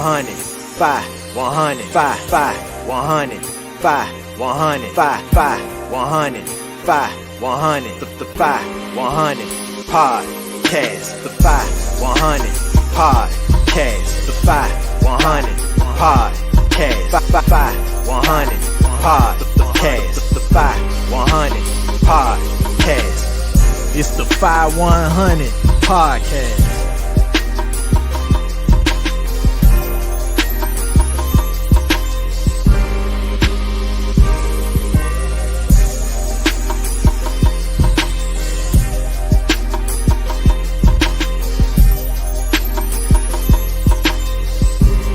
100, fye 100, fye 100, fye 100, fye 100, fye 100, the fye 100 podcast, the fye 100 podcast, the fye 100 podcast, fye 100 podcast, the fye 100 podcast. It's the fye100 podcast.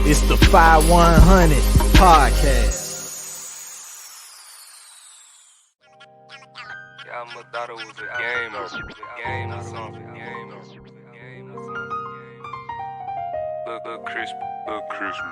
It's the fye100 podcast. I thought it was a game or something. Look crispy production.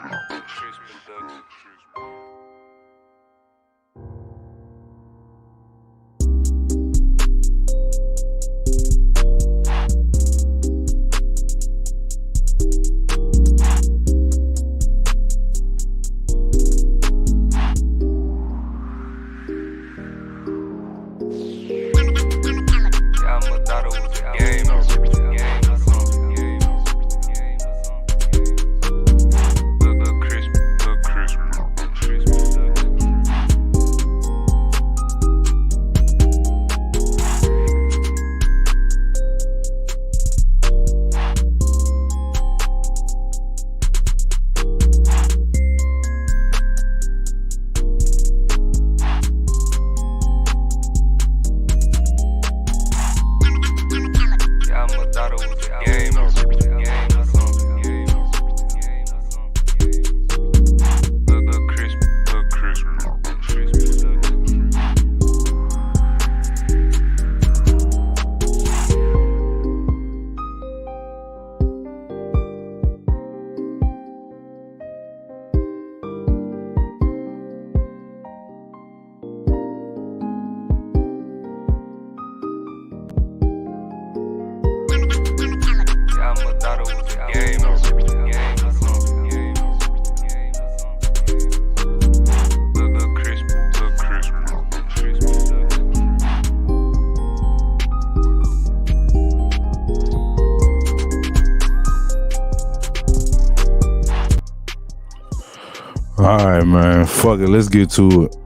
Alright, man. Fuck it. Let's get to it.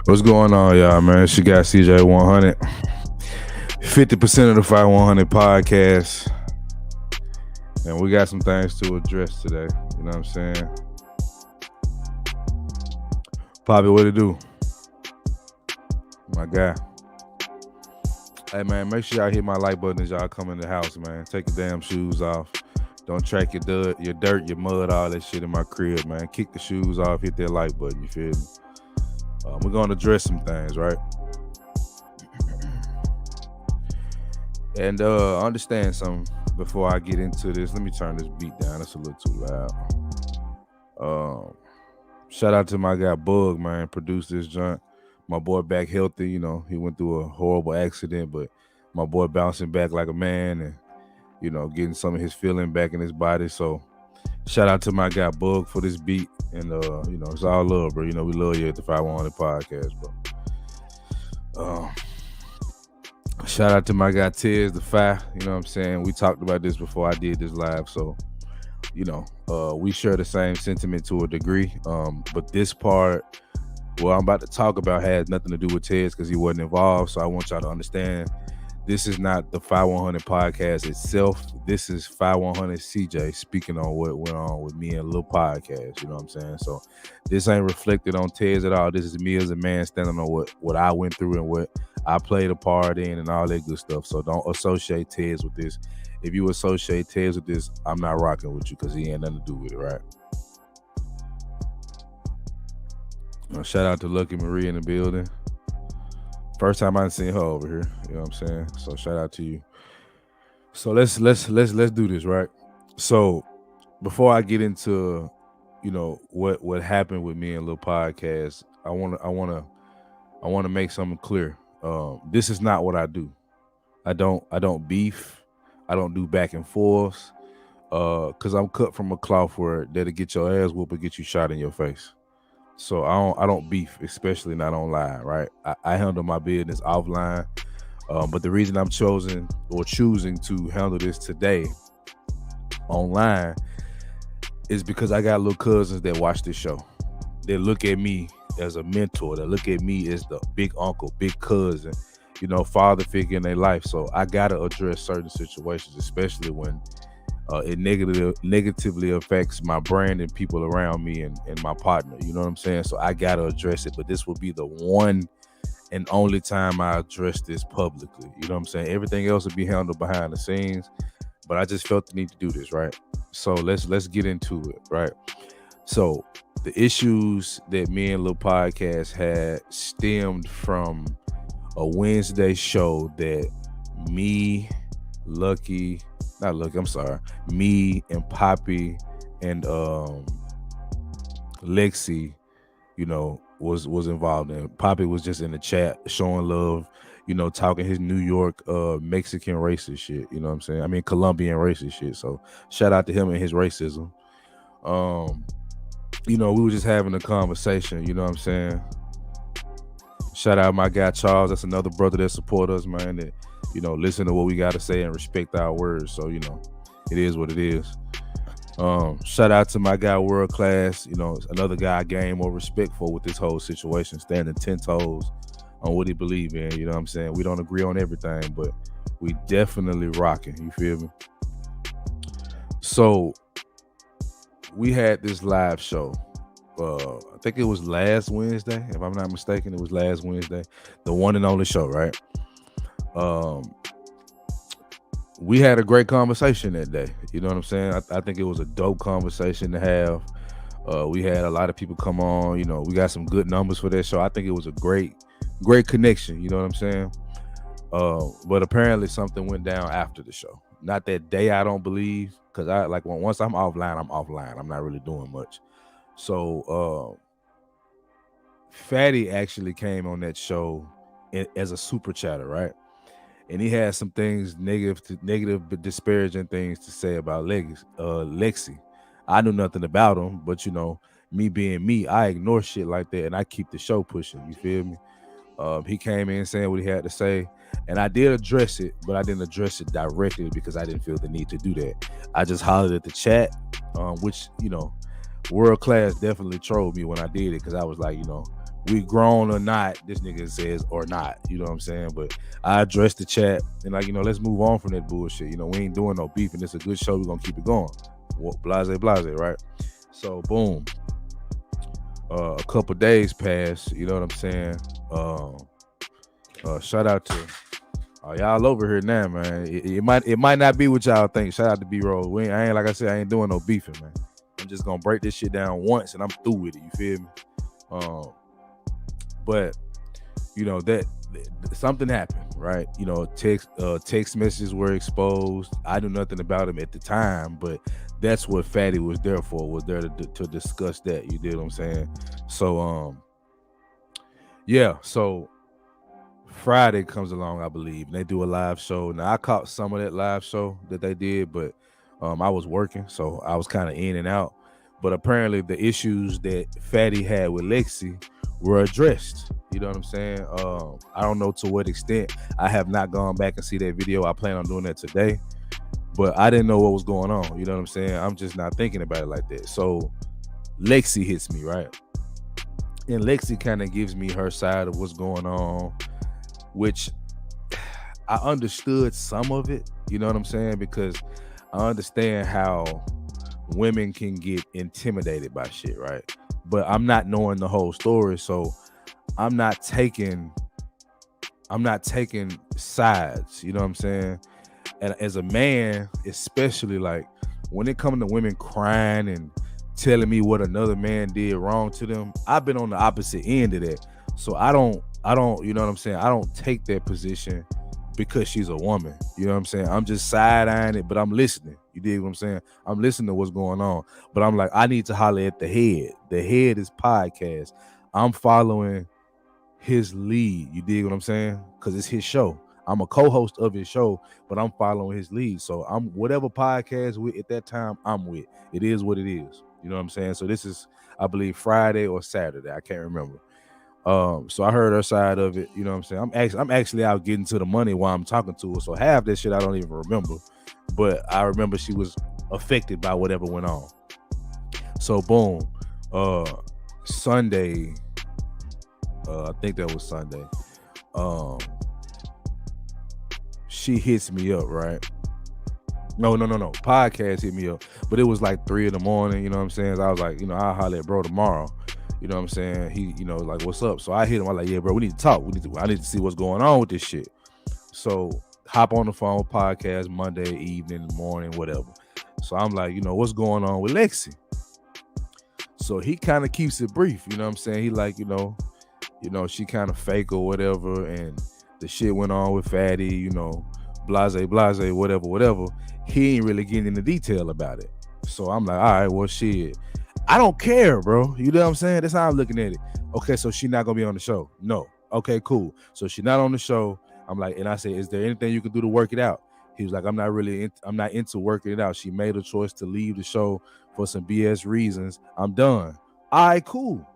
What's going on, y'all, man? It's your guy, CJ100. 50% of the fye100 podcast. And we got some things to address today. You know what I'm saying? Poppy, what it do? My guy. Hey, man, make sure y'all hit my like button as y'all come in the house, man. Take your damn shoes off. Don't track your dirt, your mud, all that shit in my crib, man. Kick the shoes off, hit that like button, you feel me? We're going to address some things, right? And understand something before I get into this. Let me turn this beat down. It's a little too loud. Shout out to my guy Bug, man. Produced this joint. My boy back healthy. You know, he went through a horrible accident, but my boy bouncing back like a man and, you know, getting some of his feeling back in his body. So shout out to my guy Bug for this beat. And, you know, it's all love, bro. You know, we love you at the fye100 podcast, bro. Shout out to my guy Tiz, the Fye. You know what I'm saying? We talked about this before I did this live. So, you know, we share the same sentiment to a degree. But this part, what I'm about to talk about has nothing to do with Tiz because he wasn't involved. So I want y'all to understand this is not the fye100 podcast itself. This is fye100 CJ speaking on what went on with me and Lil Podcast. You know what I'm saying? So this ain't reflected on Tez at all. This is me as a man standing on what I went through and what I played a part in and all that good stuff. So don't associate Tez with this. If you associate Tez with this, I'm not rocking with you because he ain't nothing to do with it, right? Shout out to Lucky Marie in the building. First time I seen her over here, you know what I'm saying? So shout out to you. So let's do this, right? So before I get into, you know, what happened with me and Lil Podcast, I wanna make something clear. This is not what I do. I don't beef. I don't do back and forths. Cause I'm cut from a cloth where that'll get your ass whooped or get you shot in your face. So I don't beef, especially not online, right? I handle my business offline. But the reason I'm choosing to handle this today online is because I got little cousins that watch this show. They look at me as a mentor. They look at me as the big uncle, big cousin, father figure in their life. So I gotta address certain situations, especially when it negatively affects my brand and people around me and my partner. You know what I'm saying? So I gotta address it. But this will be the one and only time I address this publicly. You know what I'm saying? Everything else will be handled behind the scenes. But I just felt the need to do this, right? So let's get into it, right? So the issues that me and Lil Podcast had stemmed from a Wednesday show that me, me and Poppy and Lexi, was involved in. Poppy was just in the chat showing love, talking his New York Mexican racist shit, you know what I'm saying? I mean Colombian racist shit. So shout out to him and his racism. We were just having a conversation, you know what I'm saying? Shout out my guy Charles, that's another brother that support us, man, that, listen to what we gotta say and respect our words. So, it is what it is. Shout out to my guy World Class, another guy I gain more respect for with this whole situation, standing 10 toes on what he believe in, you know what I'm saying? We don't agree on everything, but we definitely rocking, you feel me? So we had this live show. I think it was last Wednesday, if I'm not mistaken. It was last Wednesday, the one and only show, right? We had a great conversation that day. You know what I'm saying? I think it was a dope conversation to have. We had a lot of people come on. We got some good numbers for that show. I think it was a great connection. You know what I'm saying? But apparently something went down after the show. Not that day, I don't believe, because once I'm offline, I'm offline. I'm not really doing much. So Fatty actually came on that show as a super chatter, right? And he had some things negative but disparaging things to say about Lexi. I knew nothing about him, but me being me, I ignore shit like that and I keep the show pushing. You feel me? He came in saying what he had to say, and I did address it, but I didn't address it directly because I didn't feel the need to do that. I just hollered at the chat, which World Class definitely trolled me when I did it because I was like, we grown or not, this nigga says or not, you know what I'm saying? But I addressed the chat and let's move on from that bullshit. We ain't doing no beef and it's a good show. We're gonna keep it going. Blase, right? So boom. A couple days passed, you know what I'm saying? Shout out to y'all over here now, man. It might not be what y'all think. Shout out to B-Roll. I ain't doing no beefing, man. I'm just gonna break this shit down once and I'm through with it. You feel me? But that something happened, right? Text messages were exposed. I knew nothing about him at the time, but that's what Fatty was there for. Was there to discuss that. You did what I'm saying? So yeah. So Friday comes along, I believe, and they do a live show. Now I caught some of that live show that they did, but I was working, so I was kind of in and out. But apparently the issues that Fatty had with Lexi were addressed. You know what I'm saying? I don't know to what extent. I have not gone back and see that video. I plan on doing that today, but I didn't know what was going on. You know what I'm saying? I'm just not thinking about it like that. So Lexi hits me, right? And Lexi kind of gives me her side of what's going on, which I understood some of it. You know what I'm saying? Because I understand how women can get intimidated by shit, right? But I'm not knowing the whole story, so I'm not taking sides, you know what I'm saying? And as a man, especially when it comes to women crying and telling me what another man did wrong to them, I've been on the opposite end of that. So I don't, you know what I'm saying? I don't take that position because she's a woman. You know what I'm saying? I'm just side-eyeing it, but I'm listening. You dig what I'm saying? I'm listening to what's going on. But I'm like, I need to holler at the head. The head is podcast. I'm following his lead. You dig what I'm saying? Because it's his show. I'm a co-host of his show, but I'm following his lead. So I'm whatever podcast with at that time, I'm with. It is what it is. You know what I'm saying? So this is, I believe, Friday or Saturday. I can't remember. So I heard her side of it. You know what I'm saying? I'm actually out getting to the money while I'm talking to her. So half that shit I don't even remember. But I remember she was affected by whatever went on. So boom. Sunday. I think that was Sunday. She hits me up, right? No. Podcast hit me up. But it was like 3 a.m, you know what I'm saying? So I was like, I'll holler at bro tomorrow. You know what I'm saying? He, like, what's up? So I hit him. I'm like, yeah, bro, we need to talk. I need to see what's going on with this shit. So hop on the phone, podcast Monday evening, morning, whatever. So I'm like, what's going on with Lexi? So he kind of keeps it brief. You know what I'm saying? He like, she kind of fake or whatever. And the shit went on with Fatty, blase, whatever. He ain't really getting into detail about it. So I'm like, all right, well, shit. I don't care, bro. You know what I'm saying? That's how I'm looking at it. Okay, so she not gonna be on the show. No. Okay, cool. So she not on the show. I'm like, and I say, is there anything you can do to work it out? He was like, I'm not into working it out. She made a choice to leave the show for some BS reasons. I'm done. All right, cool.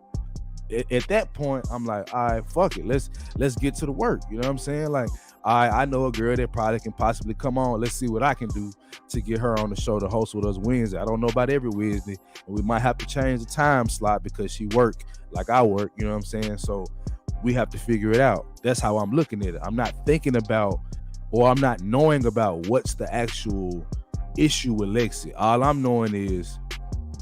At that point, I'm like, all right, fuck it. Let's get to the work. You know what I'm saying? Like, I know a girl that probably can possibly come on. Let's see what I can do to get her on the show to host with us Wednesday. I don't know about every Wednesday. And we might have to change the time slot because she work like I work. You know what I'm saying? So we have to figure it out. That's how I'm looking at it. I'm not thinking about, or I'm not knowing about what's the actual issue with Lexi. All I'm knowing is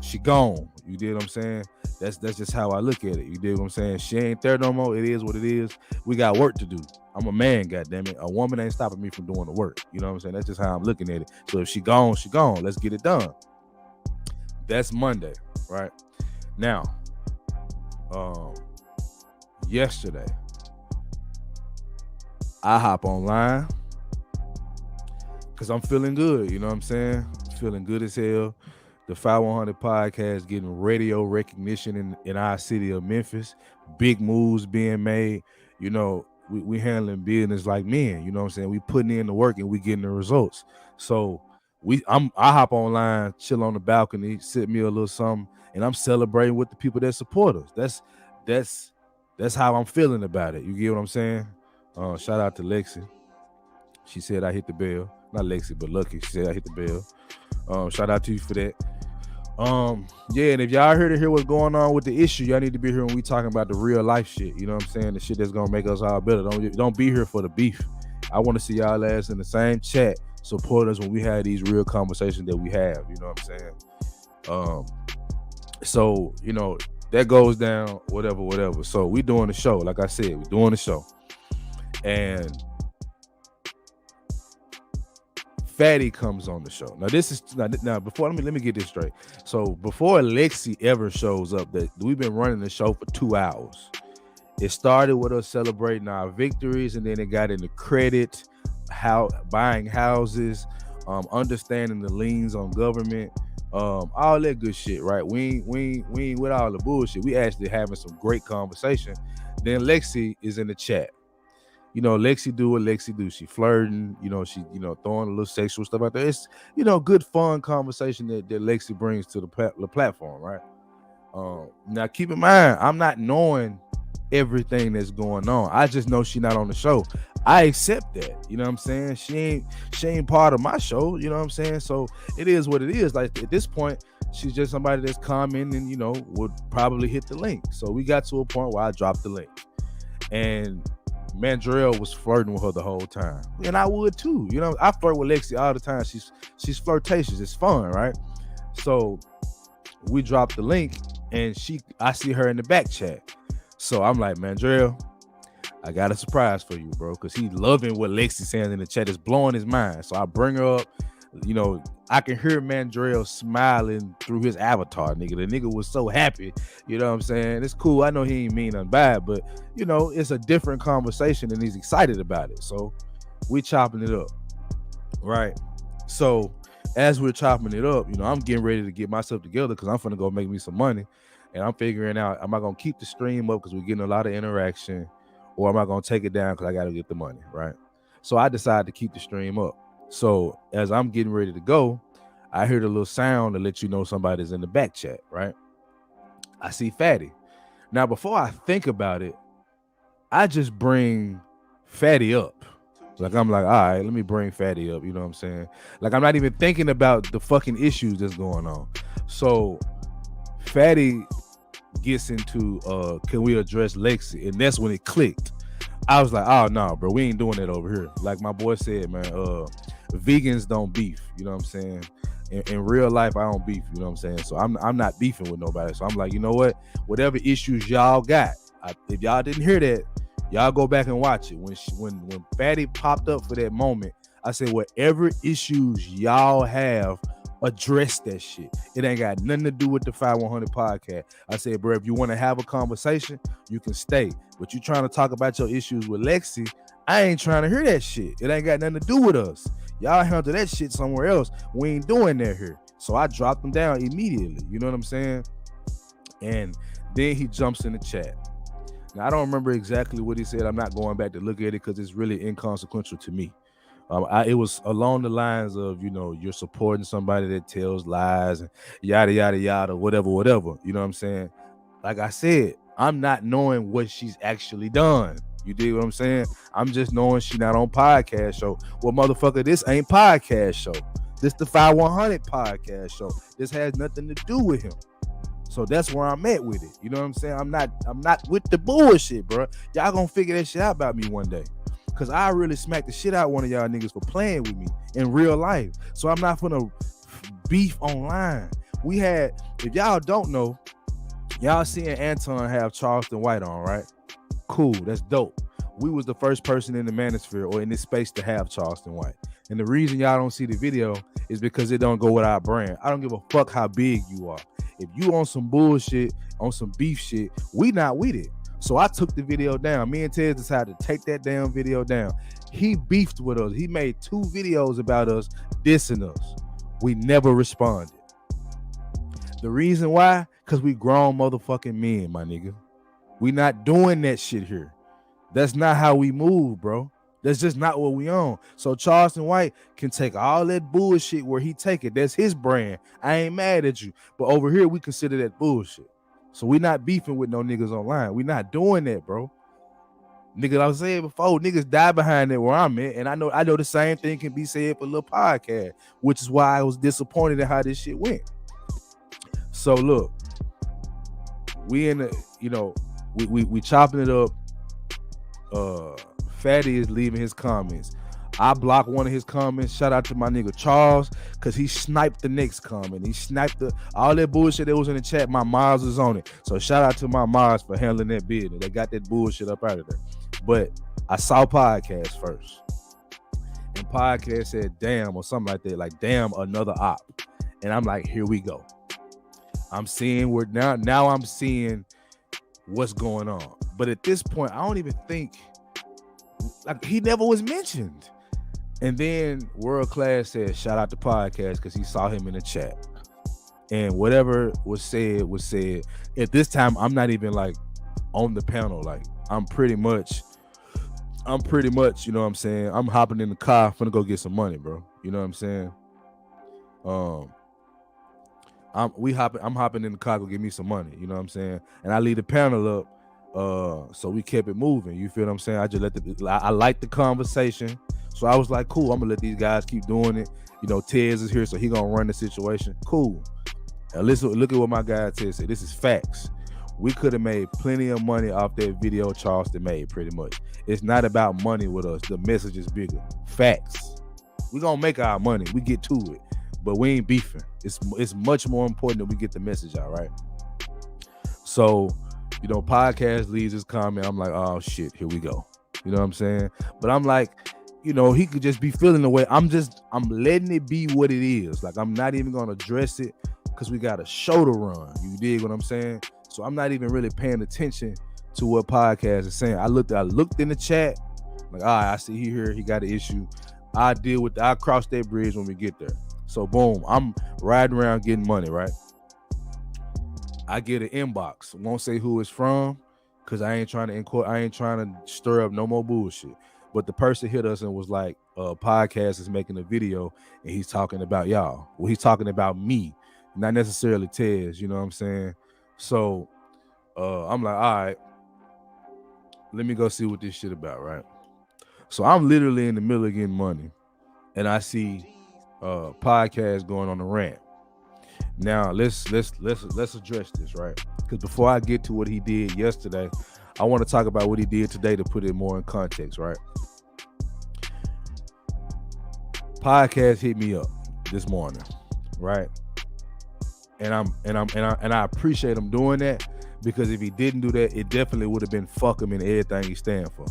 she gone. You dig what I'm saying? That's just how I look at it. You dig what I'm saying? She ain't there no more. It is what it is. We got work to do. I'm a man, goddammit. A woman ain't stopping me from doing the work. You know what I'm saying? That's just how I'm looking at it. So if she gone, she gone. Let's get it done. That's Monday, right? Now, yesterday, I hop online because I'm feeling good. You know what I'm saying? Feeling good as hell. The fye100 podcast getting radio recognition in our city of Memphis. Big moves being made. We handling business like men. You know what I'm saying? We putting in the work and we getting the results. So I hop online, chill on the balcony, sip me a little something, and I'm celebrating with the people that support us. That's how I'm feeling about it. You get what I'm saying? Shout out to Lexi. She said I hit the bell. Not Lexi, but Lucky. She said I hit the bell. Shout out to you for that. Yeah, and if y'all here to hear what's going on with the issue, y'all need to be here when we talking about the real life shit. You know what I'm saying? The shit that's gonna make us all better. Don't be here for the beef. I want to see y'all ass in the same chat, support us when we have these real conversations that we have. You know what I'm saying? So that goes down, whatever. So we doing the show. Like I said, we doing the show, and Fatty comes on the show. Now this is before let me get this straight. So before Lexi ever shows up, that we've been running the show for 2 hours. It started with us celebrating our victories, and then it got into credit, buying houses, understanding the liens on government, all that good shit, right? We ain't with all the bullshit. We actually having some great conversation. Then Lexi is in the chat. Lexi do what Lexi do. She flirting, she, throwing a little sexual stuff out there. It's, good, fun conversation that Lexi brings to the platform, right? Now, keep in mind, I'm not knowing everything that's going on. I just know she's not on the show. I accept that. You know what I'm saying? She ain't part of my show. You know what I'm saying? So it is what it is. Like, at this point, she's just somebody that's commenting and, would probably hit the link. So we got to a point where I dropped the link. And Mandrell was flirting with her the whole time, and I would too. I flirt with Lexi all the time. She's flirtatious. It's fun, right? So we dropped the link, and I see her in the back chat. So I'm like, Mandrell, I got a surprise for you, bro, because he's loving what Lexi saying in the chat. It's blowing his mind. So I bring her up. I can hear Mandrell smiling through his avatar, nigga. The nigga was so happy. You know what I'm saying? It's cool. I know he ain't mean nothing bad, but, it's a different conversation and he's excited about it. So we chopping it up, right? So as we're chopping it up, I'm getting ready to get myself together because I'm finna go make me some money. And I'm figuring out, am I going to keep the stream up because we're getting a lot of interaction, or am I going to take it down because I got to get the money, right? So I decided to keep the stream up. So as I'm getting ready to go, I heard a little sound to let you know somebody's in the back chat, right? I see Fatty. Now, before I think about it, I just bring Fatty up. Like, I'm like, all right, let me bring Fatty up. You know what I'm saying? Like, I'm not even thinking about the fucking issues that's going on. So Fatty gets into, can we address Lexi? And that's when it clicked. I was like, oh, no, bro, we ain't doing that over here. Like my boy said, man, vegans don't beef. You know what I'm saying? In real life, I don't beef. You know what I'm saying? So I'm not beefing with nobody. So I'm like, you know what? Whatever issues y'all got, if y'all didn't hear that, y'all go back and watch it. When Fatty popped up for that moment, I said, whatever issues y'all have, address that shit. It ain't got nothing to do with the fye100 podcast. I said, bro, if you want to have a conversation, you can stay. But you trying to talk about your issues with Lexi, I ain't trying to hear that shit. It ain't got nothing to do with us. Y'all handle that shit somewhere else. We ain't doing that here. So I dropped him down immediately. You know what I'm saying? And then he jumps in the chat. Now, I don't remember exactly what he said. I'm not going back to look at it because it's really inconsequential to me. It was along the lines of, you know, you're supporting somebody that tells lies and yada, yada, yada, whatever. You know what I'm saying? Like I said, I'm not knowing what she's actually done. You dig what I'm saying? I'm just knowing she not on podcast show. Well, motherfucker, this ain't podcast show. This the fye100 podcast show. This has nothing to do with him. So that's where I'm at with it. You know what I'm saying? I'm not with the bullshit, bro. Y'all gonna figure that shit out about me one day. Cause I really smacked the shit out of one of y'all niggas for playing with me in real life. So I'm not gonna beef online. We had, if y'all don't know, y'all seeing Anton have Charleston White on, right? Cool, that's dope. We was the first person in the manosphere or in this space to have Charleston White. And the reason y'all don't see the video is because it don't go with our brand. I don't give a fuck how big you are. If you on some bullshit, on some beef shit, we not with it. So I took the video down. Me and Ted decided to take that damn video down. He beefed with us. He made 2 videos about us dissing us. We never responded. The reason why? Because we grown motherfucking men, my nigga. We not doing that shit here. That's not how we move, bro. That's just not what we on. So Charleston White can take all that bullshit where he take it. That's his brand. I ain't mad at you. But over here, we consider that bullshit. So we not beefing with no niggas online. We not doing that, bro. Nigga, I was saying before, niggas die behind that where I'm at. And I know the same thing can be said for a little podcast, which is why I was disappointed in how this shit went. So look, we in the, you know, we chopping it up. Fatty is leaving his comments. I blocked one of his comments. Shout out to my nigga Charles, because he sniped the next comment. He sniped all that bullshit that was in the chat. My Mars was on it. So shout out to my Mars for handling that business. They got that bullshit up out of there. But I saw podcast first. And podcast said, damn, or something like that. Like, damn, another op. And I'm like, here we go. I'm seeing where now I'm seeing what's going on. But at this point, I don't even think, like, he never was mentioned. And then World Class said, shout out to podcast, because he saw him in the chat. And whatever was said was said. At this time, I'm not even like on the panel. Like, I'm pretty much, you know what I'm saying? I'm hopping in the car, finna go get some money, bro. You know what I'm saying? I'm hopping in the car, go get me some money. You know what I'm saying? And I leave the panel up. So we kept it moving. You feel what I'm saying? I just I like the conversation. So I was like, cool, I'm gonna let these guys keep doing it. You know, Tez is here, so he gonna run the situation. Cool. Now listen, look at what my guy Tez said. This is facts. We could have made plenty of money off that video Charleston made, pretty much. It's not about money with us. The message is bigger. Facts. We gonna make our money. We get to it. But we ain't beefing. It's much more important that we get the message out, right? So, you know, podcast leaves his comment. I'm like, oh shit, here we go. You know what I'm saying? But I'm like, you know, he could just be feeling the way. I'm letting it be what it is. Like, I'm not even gonna address it because we got a show to run. You dig what I'm saying? So I'm not even really paying attention to what podcast is saying. I looked in the chat, like, all right, I see he got an issue. I'll cross that bridge when we get there. So boom, I'm riding around getting money, right? I get an inbox. Won't say who it's from, because I ain't trying to stir up no more bullshit. But the person hit us and was like, podcast is making a video and he's talking about y'all. Well, he's talking about me, not necessarily Tez, you know what I'm saying? So I'm like, all right, let me go see what this shit about, right? So I'm literally in the middle of getting money and I see podcast going on the rant. Now let's address this, right? Because before I get to what he did yesterday, I want to talk about what he did today to put it more in context, right? Podcast hit me up this morning, right? And I appreciate him doing that, because if he didn't do that, it definitely would have been fuck him in everything he stand for.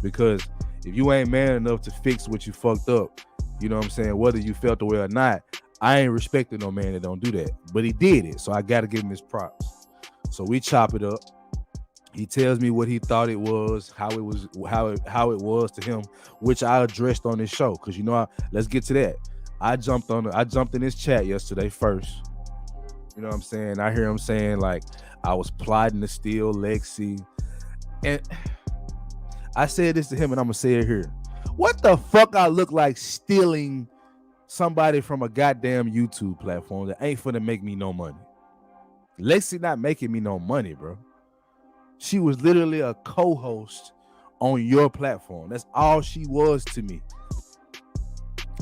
Because if you ain't man enough to fix what you fucked up, you know what I'm saying, whether you felt the way or not, I ain't respecting no man that don't do that. But he did it, so I gotta give him his props. So we chop it up. He tells me what he thought it was, how it was to him, which I addressed on this show. Cause let's get to that. I jumped in his chat yesterday first. You know what I'm saying? I hear him saying like I was plotting to steal Lexi. And I said this to him and I'm gonna say it here. What the fuck I look like stealing somebody from a goddamn YouTube platform that ain't finna make me no money? Lexi not making me no money, bro. She was literally a co-host on your platform. That's all she was to me.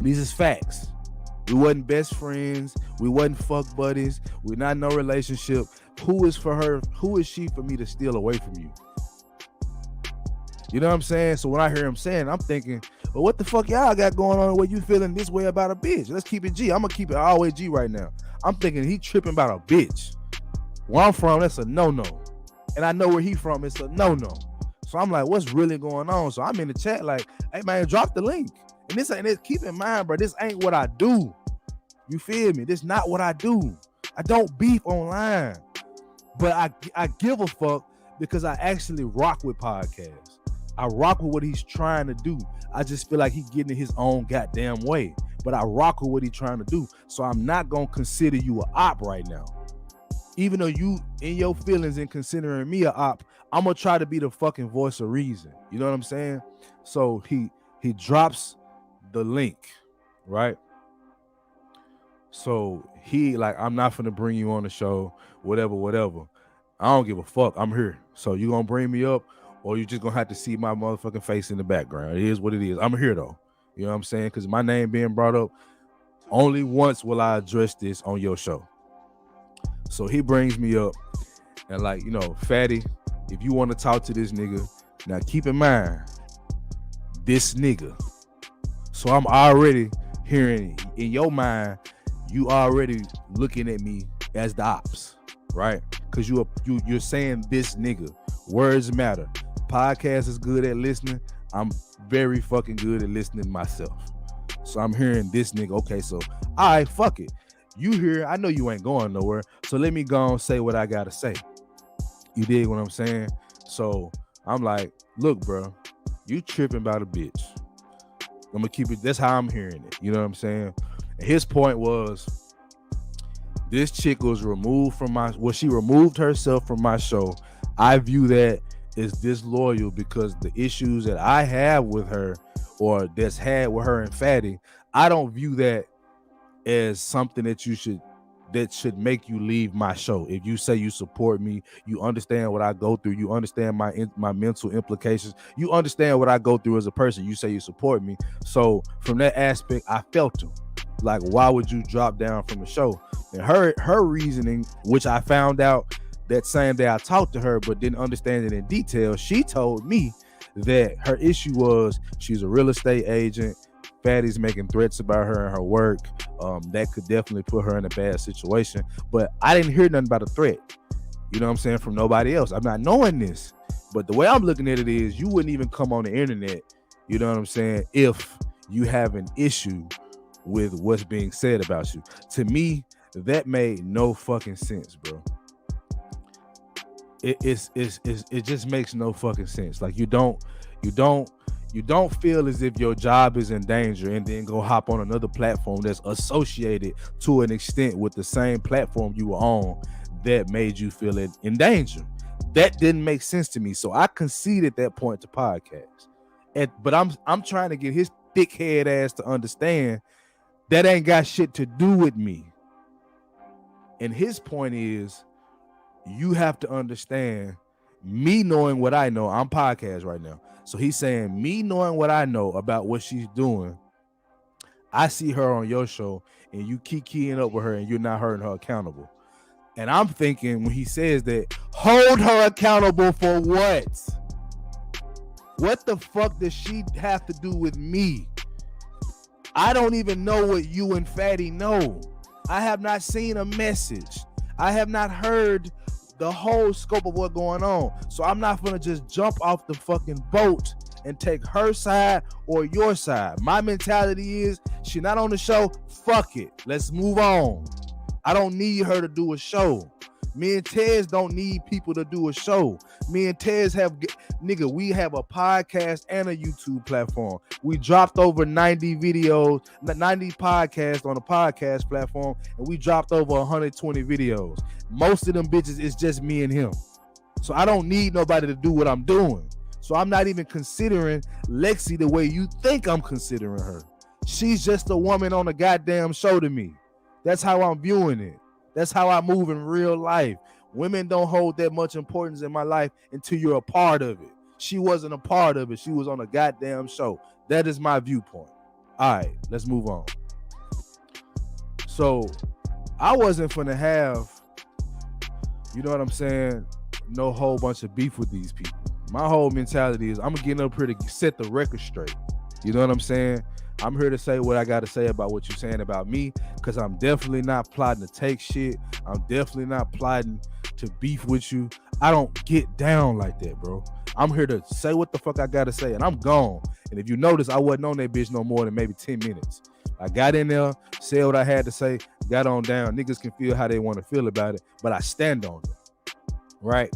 These is facts. We wasn't best friends. We wasn't fuck buddies. We're not in no relationship. Who is for her? Who is she for me to steal away from you? You know what I'm saying? So when I hear him saying, I'm thinking, well, what the fuck y'all got going on where you feeling this way about a bitch? Let's keep it G. I'm going to keep it always G right now. I'm thinking he tripping about a bitch. Where I'm from, that's a no-no. And I know where he from, it's a no-no. So I'm like, what's really going on? So I'm in the chat like, hey man, drop the link. And this ain't it. Keep in mind, bro, this ain't what I do. You feel me? This not what I do. I don't beef online. But I give a fuck because I actually rock with podcasts. I rock with what he's trying to do. I just feel like he's getting in his own goddamn way. But I rock with what he's trying to do. So I'm not gonna consider you a op right now. Even though you in your feelings and considering me a op, I'm gonna try to be the fucking voice of reason. You know what I'm saying? So he drops the link, right? So he like, I'm not finna bring you on the show, whatever. I don't give a fuck. I'm here. So you gonna bring me up, or you just gonna have to see my motherfucking face in the background. It is what it is. I'm here though. You know what I'm saying? Because my name being brought up, only once will I address this on your show. So he brings me up and like, Fatty, if you want to talk to this nigga, now keep in mind, this nigga. So I'm already hearing in your mind, you already looking at me as the ops, right? Because you're saying this nigga. Words matter. Podcast is good at listening. I'm very fucking good at listening myself. So I'm hearing this nigga. Okay, so all right, fuck it. You here, I know you ain't going nowhere, so let me go and say what I gotta say. You dig what I'm saying? So I'm like, look, bro, you tripping about a bitch. I'm gonna keep it, that's how I'm hearing it. You know what I'm saying? And his point was, this chick was removed from she removed herself from my show. I view that as disloyal because the issues that I have with her, or that's had with her and Fatty, I don't view that as something that should make you leave my show. If you say you support me, you understand what I go through, you understand my mental implications, you understand what I go through as a person, you say you support me. So from that aspect, I felt him. Like, why would you drop down from the show? And her reasoning, which I found out that same day I talked to her, but didn't understand it in detail, she told me that her issue was she's a real estate agent. Fatty's making threats about her and her work. That could definitely put her in a bad situation. But I didn't hear nothing about a threat. You know what I'm saying? From nobody else. I'm not knowing this. But the way I'm looking at it is, you wouldn't even come on the internet, you know what I'm saying, if you have an issue with what's being said about you. To me, that made no fucking sense, bro. It just makes no fucking sense. Like, you don't feel as if your job is in danger and then go hop on another platform that's associated to an extent with the same platform you were on that made you feel in danger. That didn't make sense to me. So I conceded that point to podcast. But I'm trying to get his thick head ass to understand that ain't got shit to do with me. And his point is, you have to understand, me knowing what I know, I'm podcast right now. So he's saying, me knowing what I know about what she's doing, I see her on your show and you keep keying up with her and you're not holding her accountable. And I'm thinking when he says that, hold her accountable for what? What the fuck does she have to do with me? I don't even know what you and Fatty know. I have not seen a message. I have not heard the whole scope of what's going on. So I'm not gonna just jump off the fucking boat and take her side or your side. My mentality is, she not on the show, fuck it. Let's move on. I don't need her to do a show. Me and Tez don't need people to do a show. Me and Tez we have a podcast and a YouTube platform. We dropped over 90 videos, 90 podcasts on a podcast platform, and we dropped over 120 videos. Most of them bitches is just me and him. So I don't need nobody to do what I'm doing. So I'm not even considering Lexi the way you think I'm considering her. She's just a woman on a goddamn show to me. That's how I'm viewing it. That's how I move in real life. Women don't hold that much importance in my life until you're a part of it. She wasn't a part of it. She was on a goddamn show. That is my viewpoint. All right, let's move on. So I wasn't finna have, you know what I'm saying, no whole bunch of beef with these people. My whole mentality is I'm getting up here to set the record straight. You know what I'm saying? I'm here to say what I got to say about what you're saying about me, because I'm definitely not plotting to take shit. I'm definitely not plotting to beef with you. I don't get down like that, bro. I'm here to say what the fuck I got to say, and I'm gone. And if you notice, I wasn't on that bitch no more than maybe 10 minutes. I got in there, said what I had to say, got on down. Niggas can feel how they want to feel about it, but I stand on it, right?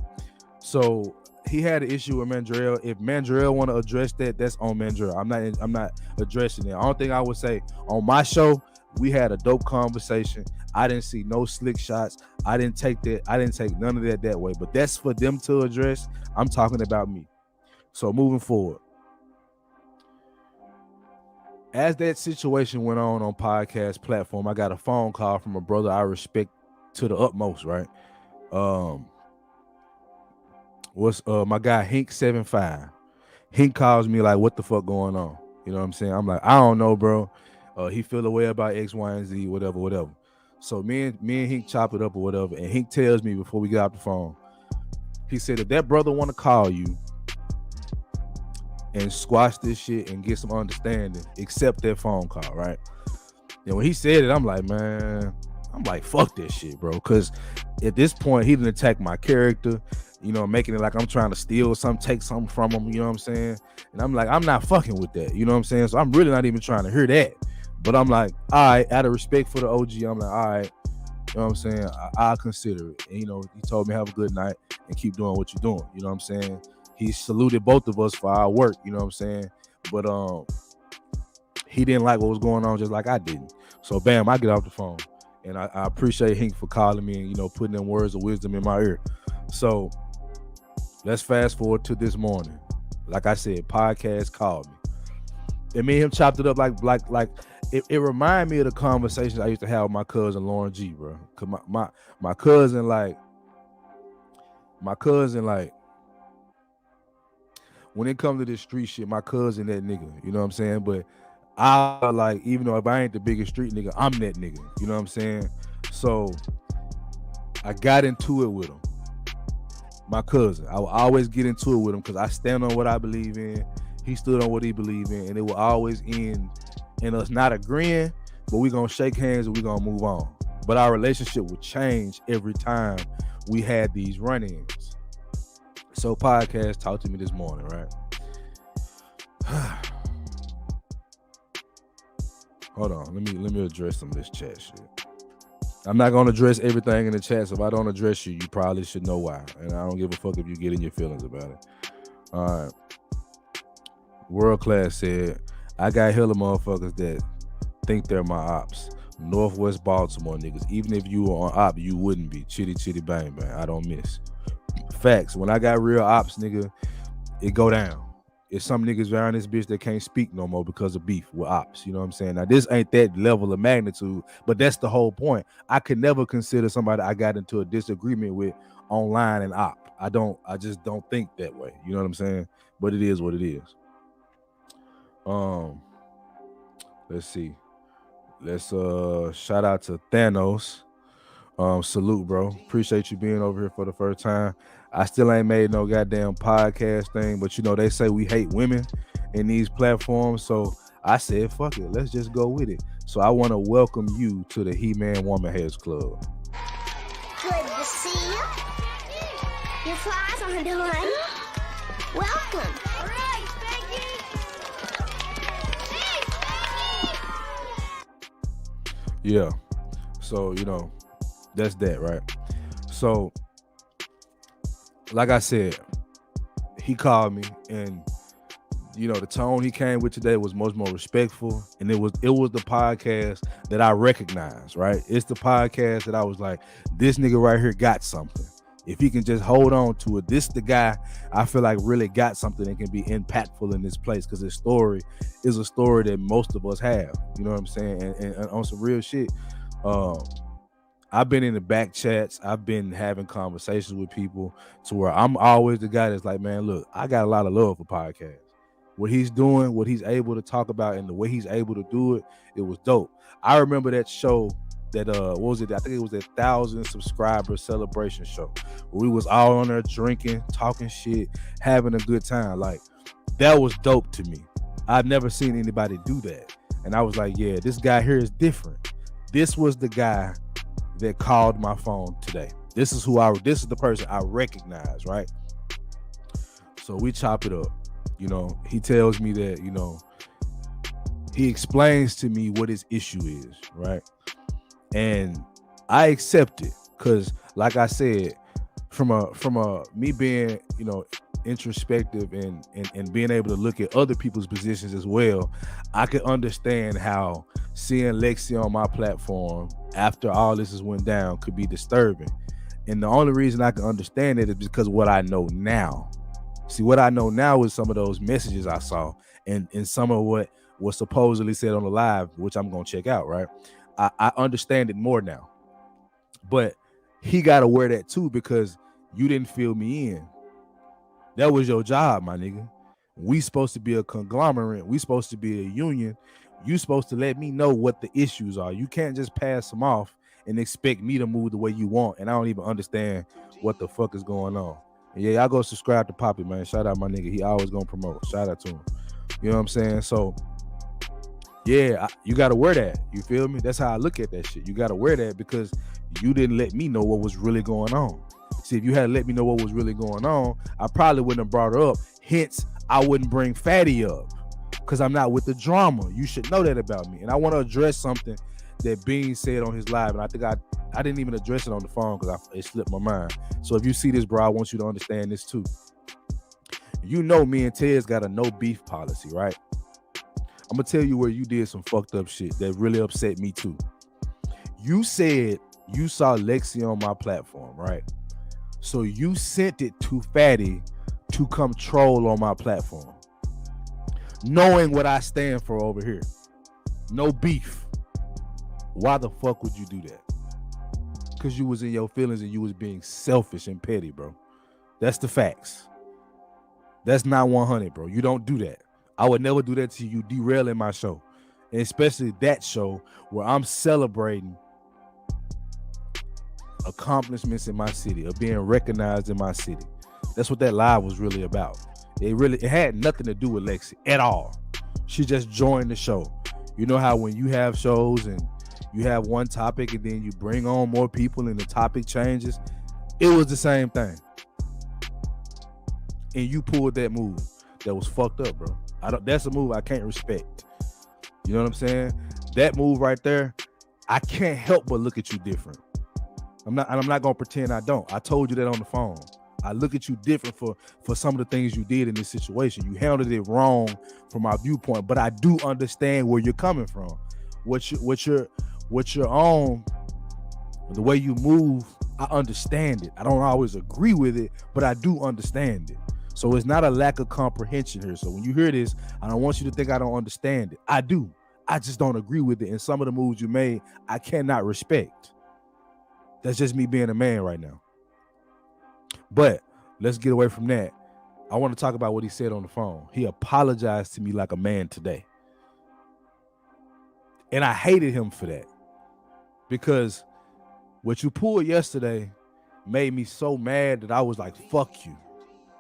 So he had an issue with Mandrell. If Mandrell want to address that, that's on Mandrell. I'm not addressing it. I don't think I would say on my show, we had a dope conversation. I didn't see no slick shots. I didn't take none of that way. But that's for them to address. I'm talking about me. So moving forward, as that situation went on podcast platform, I got a phone call from a brother I respect to the utmost, right? Was my guy Hink75. Hink calls me like, what the fuck going on? You know what I'm saying? I'm like, I don't know, bro. He feel a way about X, Y, and Z, whatever. So me and Hink chop it up or whatever, and Hink tells me before we get off the phone, he said, if that brother want to call you and squash this shit and get some understanding, accept that phone call, right? And when he said it, I'm like, fuck that shit, bro. Because at this point, he didn't attack my character, you know, making it like I'm trying to steal something, take something from him, you know what I'm saying? And I'm like, I'm not fucking with that, you know what I'm saying? So I'm really not even trying to hear that. But I'm like, all right, out of respect for the OG, I'm like, all right, you know what I'm saying? I'll consider it. And, you know, he told me have a good night and keep doing what you're doing, you know what I'm saying? He saluted both of us for our work, you know what I'm saying? But he didn't like what was going on just like I didn't. So bam, I get off the phone. And I appreciate Hink for calling me and, you know, putting them words of wisdom in my ear. So let's fast forward to this morning. Like I said, podcast called me. And me and him chopped it up like it reminded me of the conversations I used to have with my cousin Lauren G, bro. Cause my cousin when it comes to this street shit, my cousin that nigga, you know what I'm saying? But I like, even though if I ain't the biggest street nigga, I'm that nigga, you know what I'm saying? So I got into it with him. My cousin, I will always get into it with him because I stand on what I believe in. He stood on what he believed in, and it will always end in us not agreeing, but we're gonna shake hands and we're gonna move on. But our relationship will change every time we had these run-ins. So podcast talked to me this morning, right? Hold on, let me address some of this chat shit. I'm not gonna address everything in the chat, so if I don't address you, you probably should know why. And I don't give a fuck if you get in your feelings about it. All right. World Class said, I got hella motherfuckers that think they're my ops. Northwest Baltimore niggas. Even if you were on op, you wouldn't be. Chitty chitty bang bang. I don't miss. Facts. When I got real ops, nigga, it go down. it's some niggas around this bitch that can't speak no more because of beef with ops. You know what I'm saying? Now this ain't that level of magnitude, but that's the whole point. I could never consider somebody I got into a disagreement with online and op. I just don't think that way. You know what I'm saying? But it is what it is. Let's see. Let's shout out to Thanos. Salute, bro. Appreciate you being over here for the first time. I still ain't made no goddamn podcast thing, but you know they say we hate women in these platforms, so I said fuck it, let's just go with it. So I want to welcome you to the He-Man Woman Heads Club. Good to see you. Your fye100. Welcome. All right, Yeah. So, you know, that's that, right? So, like I said, he called me, and you know the tone he came with today was much more respectful, and it was the podcast that I recognized, right? It's the podcast that I was like, this nigga right here got something. If he can just hold on to it, this the guy I feel like really got something that can be impactful in this place, because his story is a story that most of us have. You know what I'm saying? And on some real shit, I've been in the back chats. I've been having conversations with people to where I'm always the guy that's like, man, look, I got a lot of love for podcasts. What he's doing, what he's able to talk about, and the way he's able to do it, it was dope. I remember that show that what was it? I think it was that 1,000 subscriber celebration show where we was all on there drinking, talking shit, having a good time. Like, that was dope to me. I've never seen anybody do that. And I was like, yeah, this guy here is different. This was the guy that called my phone today. This is the person I recognize, right? So we chop it up. You know, he tells me that, you know, he explains to me what his issue is, right? And I accept it, because like I said, from a me being, you know, introspective and being able to look at other people's positions as well, I could understand how seeing Lexi on my platform after all this has went down could be disturbing. And the only reason I can understand it is because of what I know now. See, what I know now is some of those messages I saw and some of what was supposedly said on the live, which I'm gonna check out, right? I understand it more now. But he gotta wear that too, because you didn't fill me in. That was your job, my nigga. We supposed to be a conglomerate. We supposed to be a union. You supposed to let me know what the issues are. You can't just pass them off and expect me to move the way you want, and I don't even understand what the fuck is going on. And yeah, y'all go subscribe to Poppy, man. Shout out my nigga. He always gonna promote. Shout out to him. You know what I'm saying? So yeah, you gotta wear that. You feel me? That's how I look at that shit. You gotta wear that because you didn't let me know what was really going on. See, if you had let me know what was really going on, I probably wouldn't have brought her up. Hence, I wouldn't bring Fatty up, because I'm not with the drama. You should know that about me. And I want to address something that Bean said on his live, and I think I didn't even address it on the phone because it slipped my mind. So if you see this, bro, I want you to understand this too. You know me and Ted's got a no beef policy, right? I'm gonna tell you where you did some fucked up shit that really upset me too. You said you saw Lexi on my platform, right? So you sent it to Fatty to come troll on my platform, knowing what I stand for over here. No beef. Why the fuck would you do that? Because you was in your feelings and you was being selfish and petty, bro. That's the facts. That's not 100, bro. You don't do that. I would never do that to you, derailing my show. And especially that show where I'm celebrating accomplishments in my city, of being recognized in my city. That's what that live was really about. It had nothing to do with Lexi at all. She just joined the show. You know how when you have shows and you have one topic and then you bring on more people and the topic changes? It was the same thing. And you pulled that move that was fucked up, bro. That's a move I can't respect. You know what I'm saying? That move right there, I can't help but look at you different. I'm not gonna pretend I don't. I told you that on the phone. I look at you different for some of the things you did in this situation. You handled it wrong from my viewpoint, but I do understand where you're coming from. What you're on, the way you move, I understand it. I don't always agree with it, but I do understand it. So it's not a lack of comprehension here. So when you hear this, I don't want you to think I don't understand it. I do. I just don't agree with it. And some of the moves you made, I cannot respect. That's just me being a man right now. But let's get away from that. I want to talk about what he said on the phone. He apologized to me like a man today. And I hated him for that. Because what you pulled yesterday made me so mad that I was like, fuck you.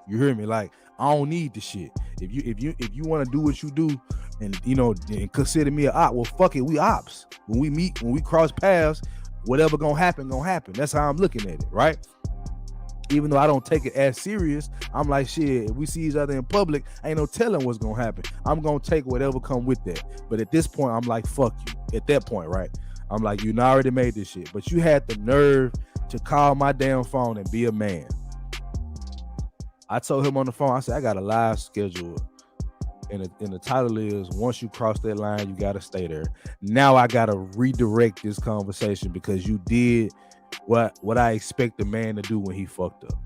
You hear me? Like, I don't need the shit. If you want to do what you do and and consider me an op, well, fuck it, we ops. When we meet, when we cross paths, whatever gonna happen. That's how I'm looking at it, right? Even though I don't take it as serious, I'm like, shit, if we see each other in public, ain't no telling what's gonna happen. I'm gonna take whatever come with that. But at this point, I'm like, fuck you. At that point, right? I'm like, you already made this shit. But you had the nerve to call my damn phone and be a man. I told him on the phone, I said, I got a live schedule. And the title is, once you cross that line, you gotta stay there. Now I gotta redirect this conversation because you did what I expect a man to do when he fucked up.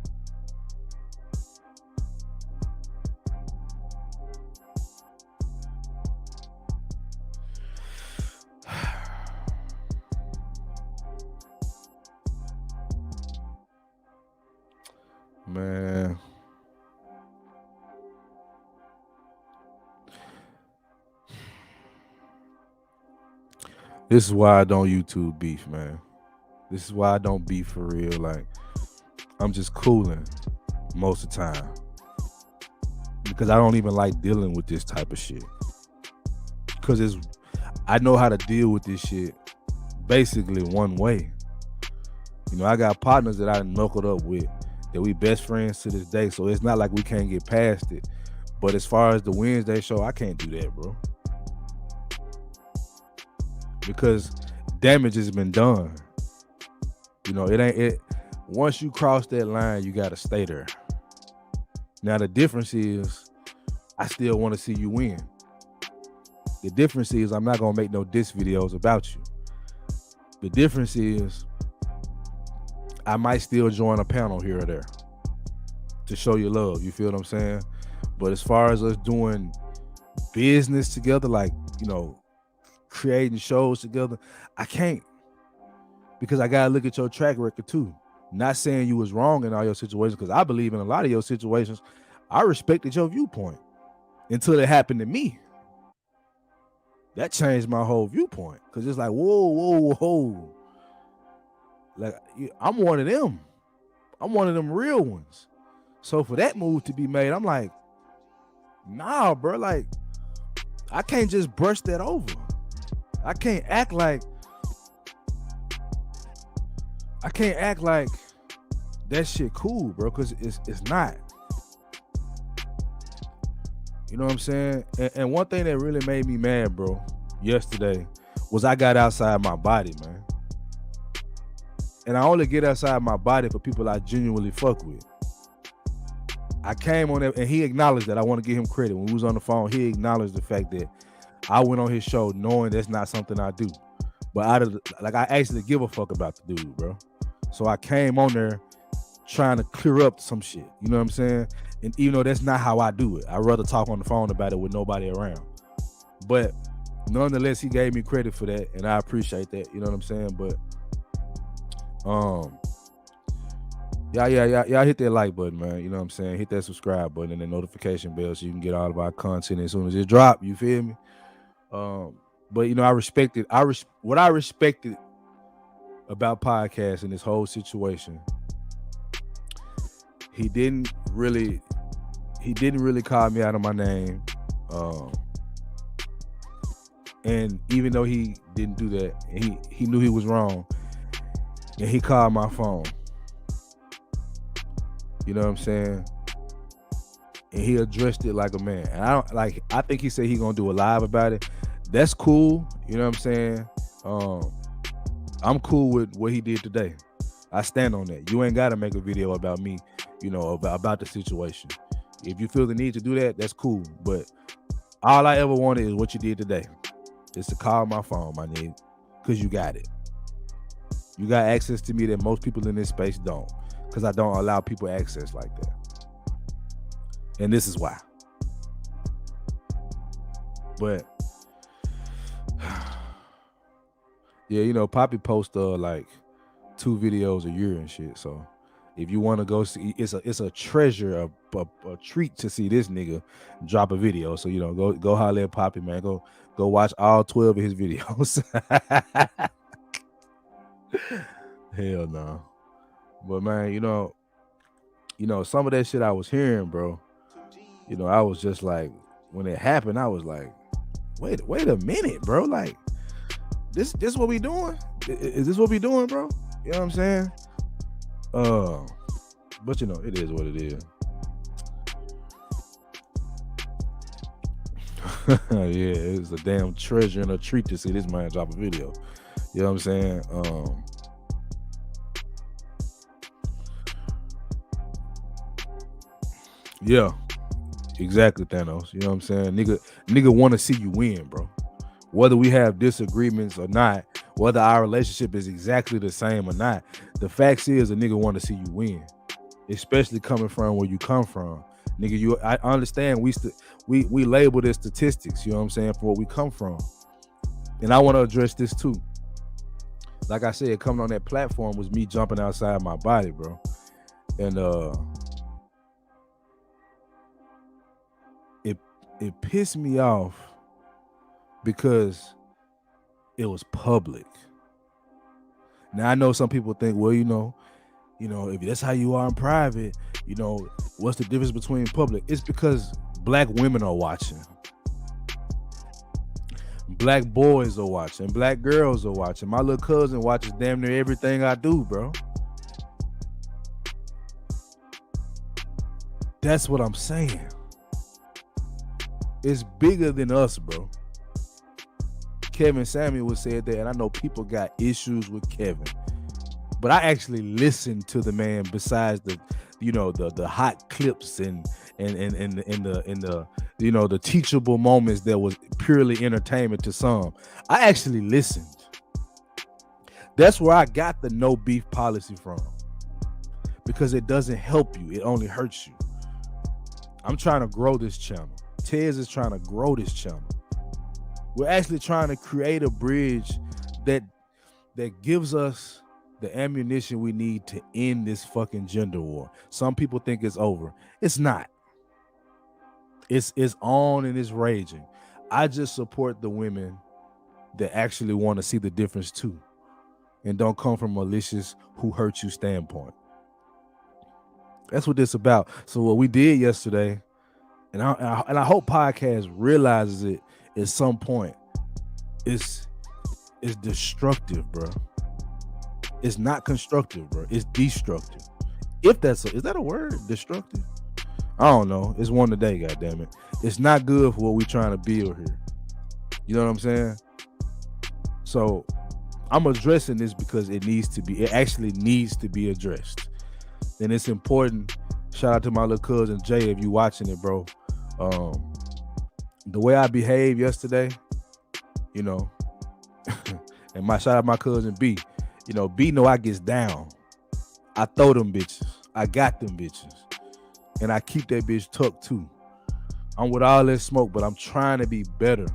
Man. This is why I don't YouTube beef, man. This is why I don't beef for real. Like, I'm just cooling most of the time. Because I don't even like dealing with this type of shit. Because I know how to deal with this shit basically one way. I got partners that I knuckled up with that we best friends to this day. So it's not like we can't get past it. But as far as the Wednesday show, I can't do that, bro. Because damage has been done. It ain't it. Once you cross that line, you gotta stay there. Now the difference is, I still want to see you win. The difference is, I'm not gonna make no diss videos about you. The difference is, I might still join a panel here or there to show you love. You feel what I'm saying? But as far as us doing business together, like creating shows together, I can't. Because I gotta look at your track record too. Not saying you was wrong in all your situations, because I believe in a lot of your situations, I respected your viewpoint until it happened to me. That changed my whole viewpoint. Because it's like, whoa. Like, I'm one of them. I'm one of them real ones. So for that move to be made, I'm like, nah, bro. Like, I can't just brush that over. I can't act like that shit cool, bro, because it's not. You know what I'm saying? And one thing that really made me mad, bro, yesterday was I got outside my body, man. And I only get outside my body for people I genuinely fuck with. I came on there, and he acknowledged that. I want to give him credit. When we was on the phone, he acknowledged the fact that I went on his show knowing that's not something I do. But I actually give a fuck about the dude, bro. So I came on there trying to clear up some shit. You know what I'm saying? And even though that's not how I do it, I'd rather talk on the phone about it with nobody around. But nonetheless, he gave me credit for that, and I appreciate that. You know what I'm saying? But y'all hit that like button, man. You know what I'm saying? Hit that subscribe button and the notification bell so you can get all of our content as soon as it drop. You feel me? But I respected. What I respected about podcasting, this whole situation. He didn't really call me out of my name. And even though he didn't do that, he knew he was wrong, and he called my phone. You know what I'm saying? And he addressed it like a man. And I think he said he gonna do a live about it. That's cool. You know what I'm saying? I'm cool with what he did today. I stand on that. You ain't gotta make a video about me, about the situation. If you feel the need to do that, that's cool. But all I ever wanted is what you did today. Is to call my phone, my nigga, because you got it. You got access to me that most people in this space don't, because I don't allow people access like that. And this is why. But yeah, you know, Poppy posts like 2 videos a year and shit. So if you want to go see, it's a treasure, a treat to see this nigga drop a video. So, you know, go holler at Poppy, man. Go watch all 12 of his videos. Hell no. But man, you know, some of that shit I was hearing, bro. You know, I was just like, when it happened, I was like, wait a minute, bro. Like, this what we doing? Is this what we doing, bro? You know what I'm saying? But you know, it is what it is. Yeah, it's a damn treasure and a treat to see this man drop a video. You know what I'm saying? Yeah, exactly, Thanos. You know what I'm saying? Nigga want to see you win, bro. Whether we have disagreements or not, whether our relationship is exactly the same or not, the fact is a nigga want to see you win, especially coming from where you come from. Nigga, I understand we label as statistics, you know what I'm saying, for where we come from. And I want to address this too. Like I said, coming on that platform was me jumping outside my body, bro. And it pissed me off because it was public. Now I know some people think, well, you know, if that's how you are in private, you know, what's the difference between public? It's because black women are watching. Black boys are watching. Black girls are watching. My little cousin watches damn near everything I do, bro. That's what I'm saying. It's bigger than us, bro. Kevin Samuel said that, and I know people got issues with Kevin, but I actually listened to the man. Besides the, you know, the hot clips and the you know, the teachable moments that was purely entertainment to some, I actually listened. That's where I got the no beef policy from, because it doesn't help you; it only hurts you. I'm trying to grow this channel. Tez is trying to grow this channel. We're actually trying to create a bridge that gives us the ammunition we need to end this fucking gender war. Some people think it's over. It's not. It's on and it's raging. I just support the women that actually want to see the difference too, and don't come from malicious who hurt you standpoint. That's what this about. So what we did yesterday, and I hope podcast realizes it at some point, it's destructive, bro. It's not constructive, bro. It's destructive. If is that a word? Destructive? I don't know. It's one today, goddammit. It's not good for what we're trying to build here. You know what I'm saying? So I'm addressing this because it actually needs to be addressed. And it's important. Shout out to my little cousin Jay if you watching it, bro. The way I behaved yesterday, you know, and shout out my cousin B. You know, B know I gets down. I throw them bitches. I got them bitches. And I keep that bitch tucked too. I'm with all this smoke, but I'm trying to be better.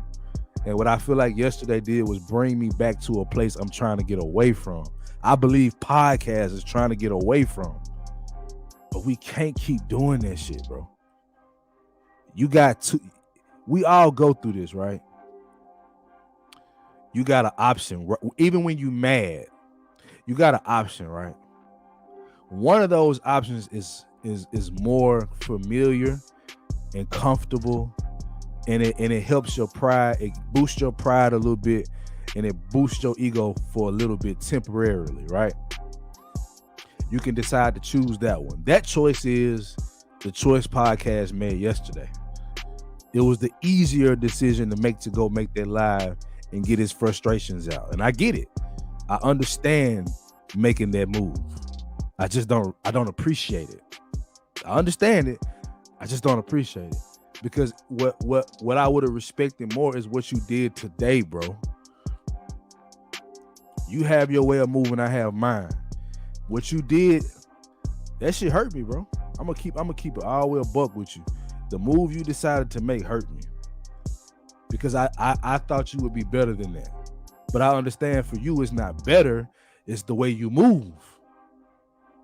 And what I feel like yesterday did was bring me back to a place I'm trying to get away from. I believe podcast is trying to get away from. But we can't keep doing that shit, bro. We all go through this, right? You got an option. Even when you mad, you got an option, right? One of those options is more familiar and comfortable, and it helps your pride. It boosts your pride a little bit, and it boosts your ego for a little bit temporarily, right? You can decide to choose that one. That choice is the choice podcast made yesterday. It was the easier decision to make that live and get his frustrations out. And I get it. I understand making that move. I don't appreciate it. I understand it. I just don't appreciate it. Because what I would have respected more is what you did today, bro. You have your way of moving, I have mine. What you did, that shit hurt me, bro. I'm gonna keep it all the way a buck with you. The move you decided to make hurt me because I thought you would be better than that. But I understand for you, it's not better. It's the way you move.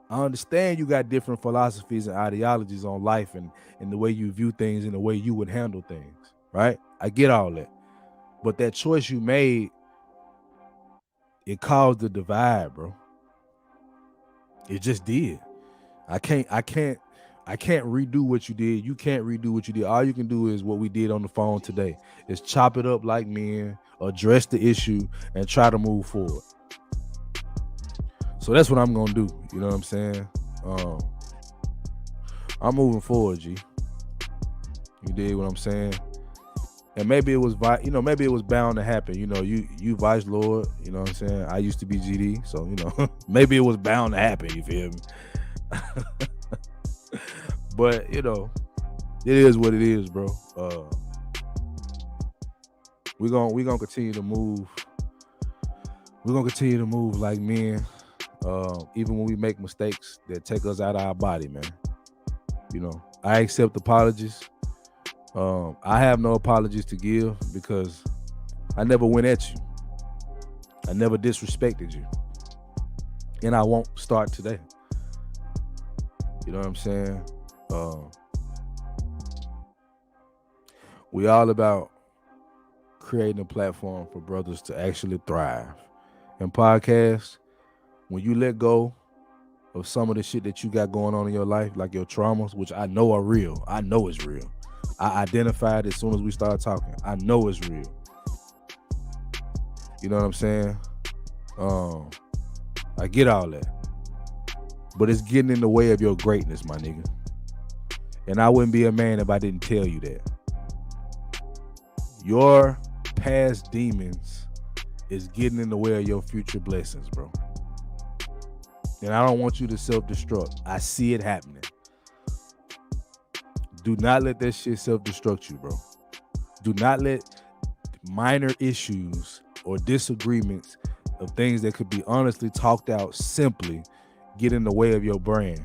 I understand you got different philosophies and ideologies on life and the way you view things and the way you would handle things, right? I get all that. But that choice you made, it caused the divide, bro. It just did. I can't redo what you did. You can't redo what you did. All you can do is what we did on the phone today. Is chop it up like men, address the issue, and try to move forward. So that's what I'm gonna do. You know what I'm saying? I'm moving forward, G. You dig what I'm saying? And maybe it was, maybe it was bound to happen. You know, you Vice Lord. You know what I'm saying? I used to be GD, so maybe it was bound to happen. You feel me? But it is what it is, bro. We're gonna continue to move. We're gonna continue to move like men, even when we make mistakes that take us out of our body, man. I accept apologies. I have no apologies to give because I never went at you. I never disrespected you, and I won't start today. You know what I'm saying? We all about creating a platform for brothers to actually thrive. And podcasts, when you let go of some of the shit that you got going on in your life, like your traumas, which I know are real. I know it's real. I identified as soon as we started talking. I know it's real. You know what I'm saying? I get all that. But it's getting in the way of your greatness, my nigga. And I wouldn't be a man if I didn't tell you that. Your past demons is getting in the way of your future blessings, bro. And I don't want you to self-destruct. I see it happening. Do not let that shit self-destruct you, bro. Do not let minor issues or disagreements of things that could be honestly talked out simply get in the way of your brand.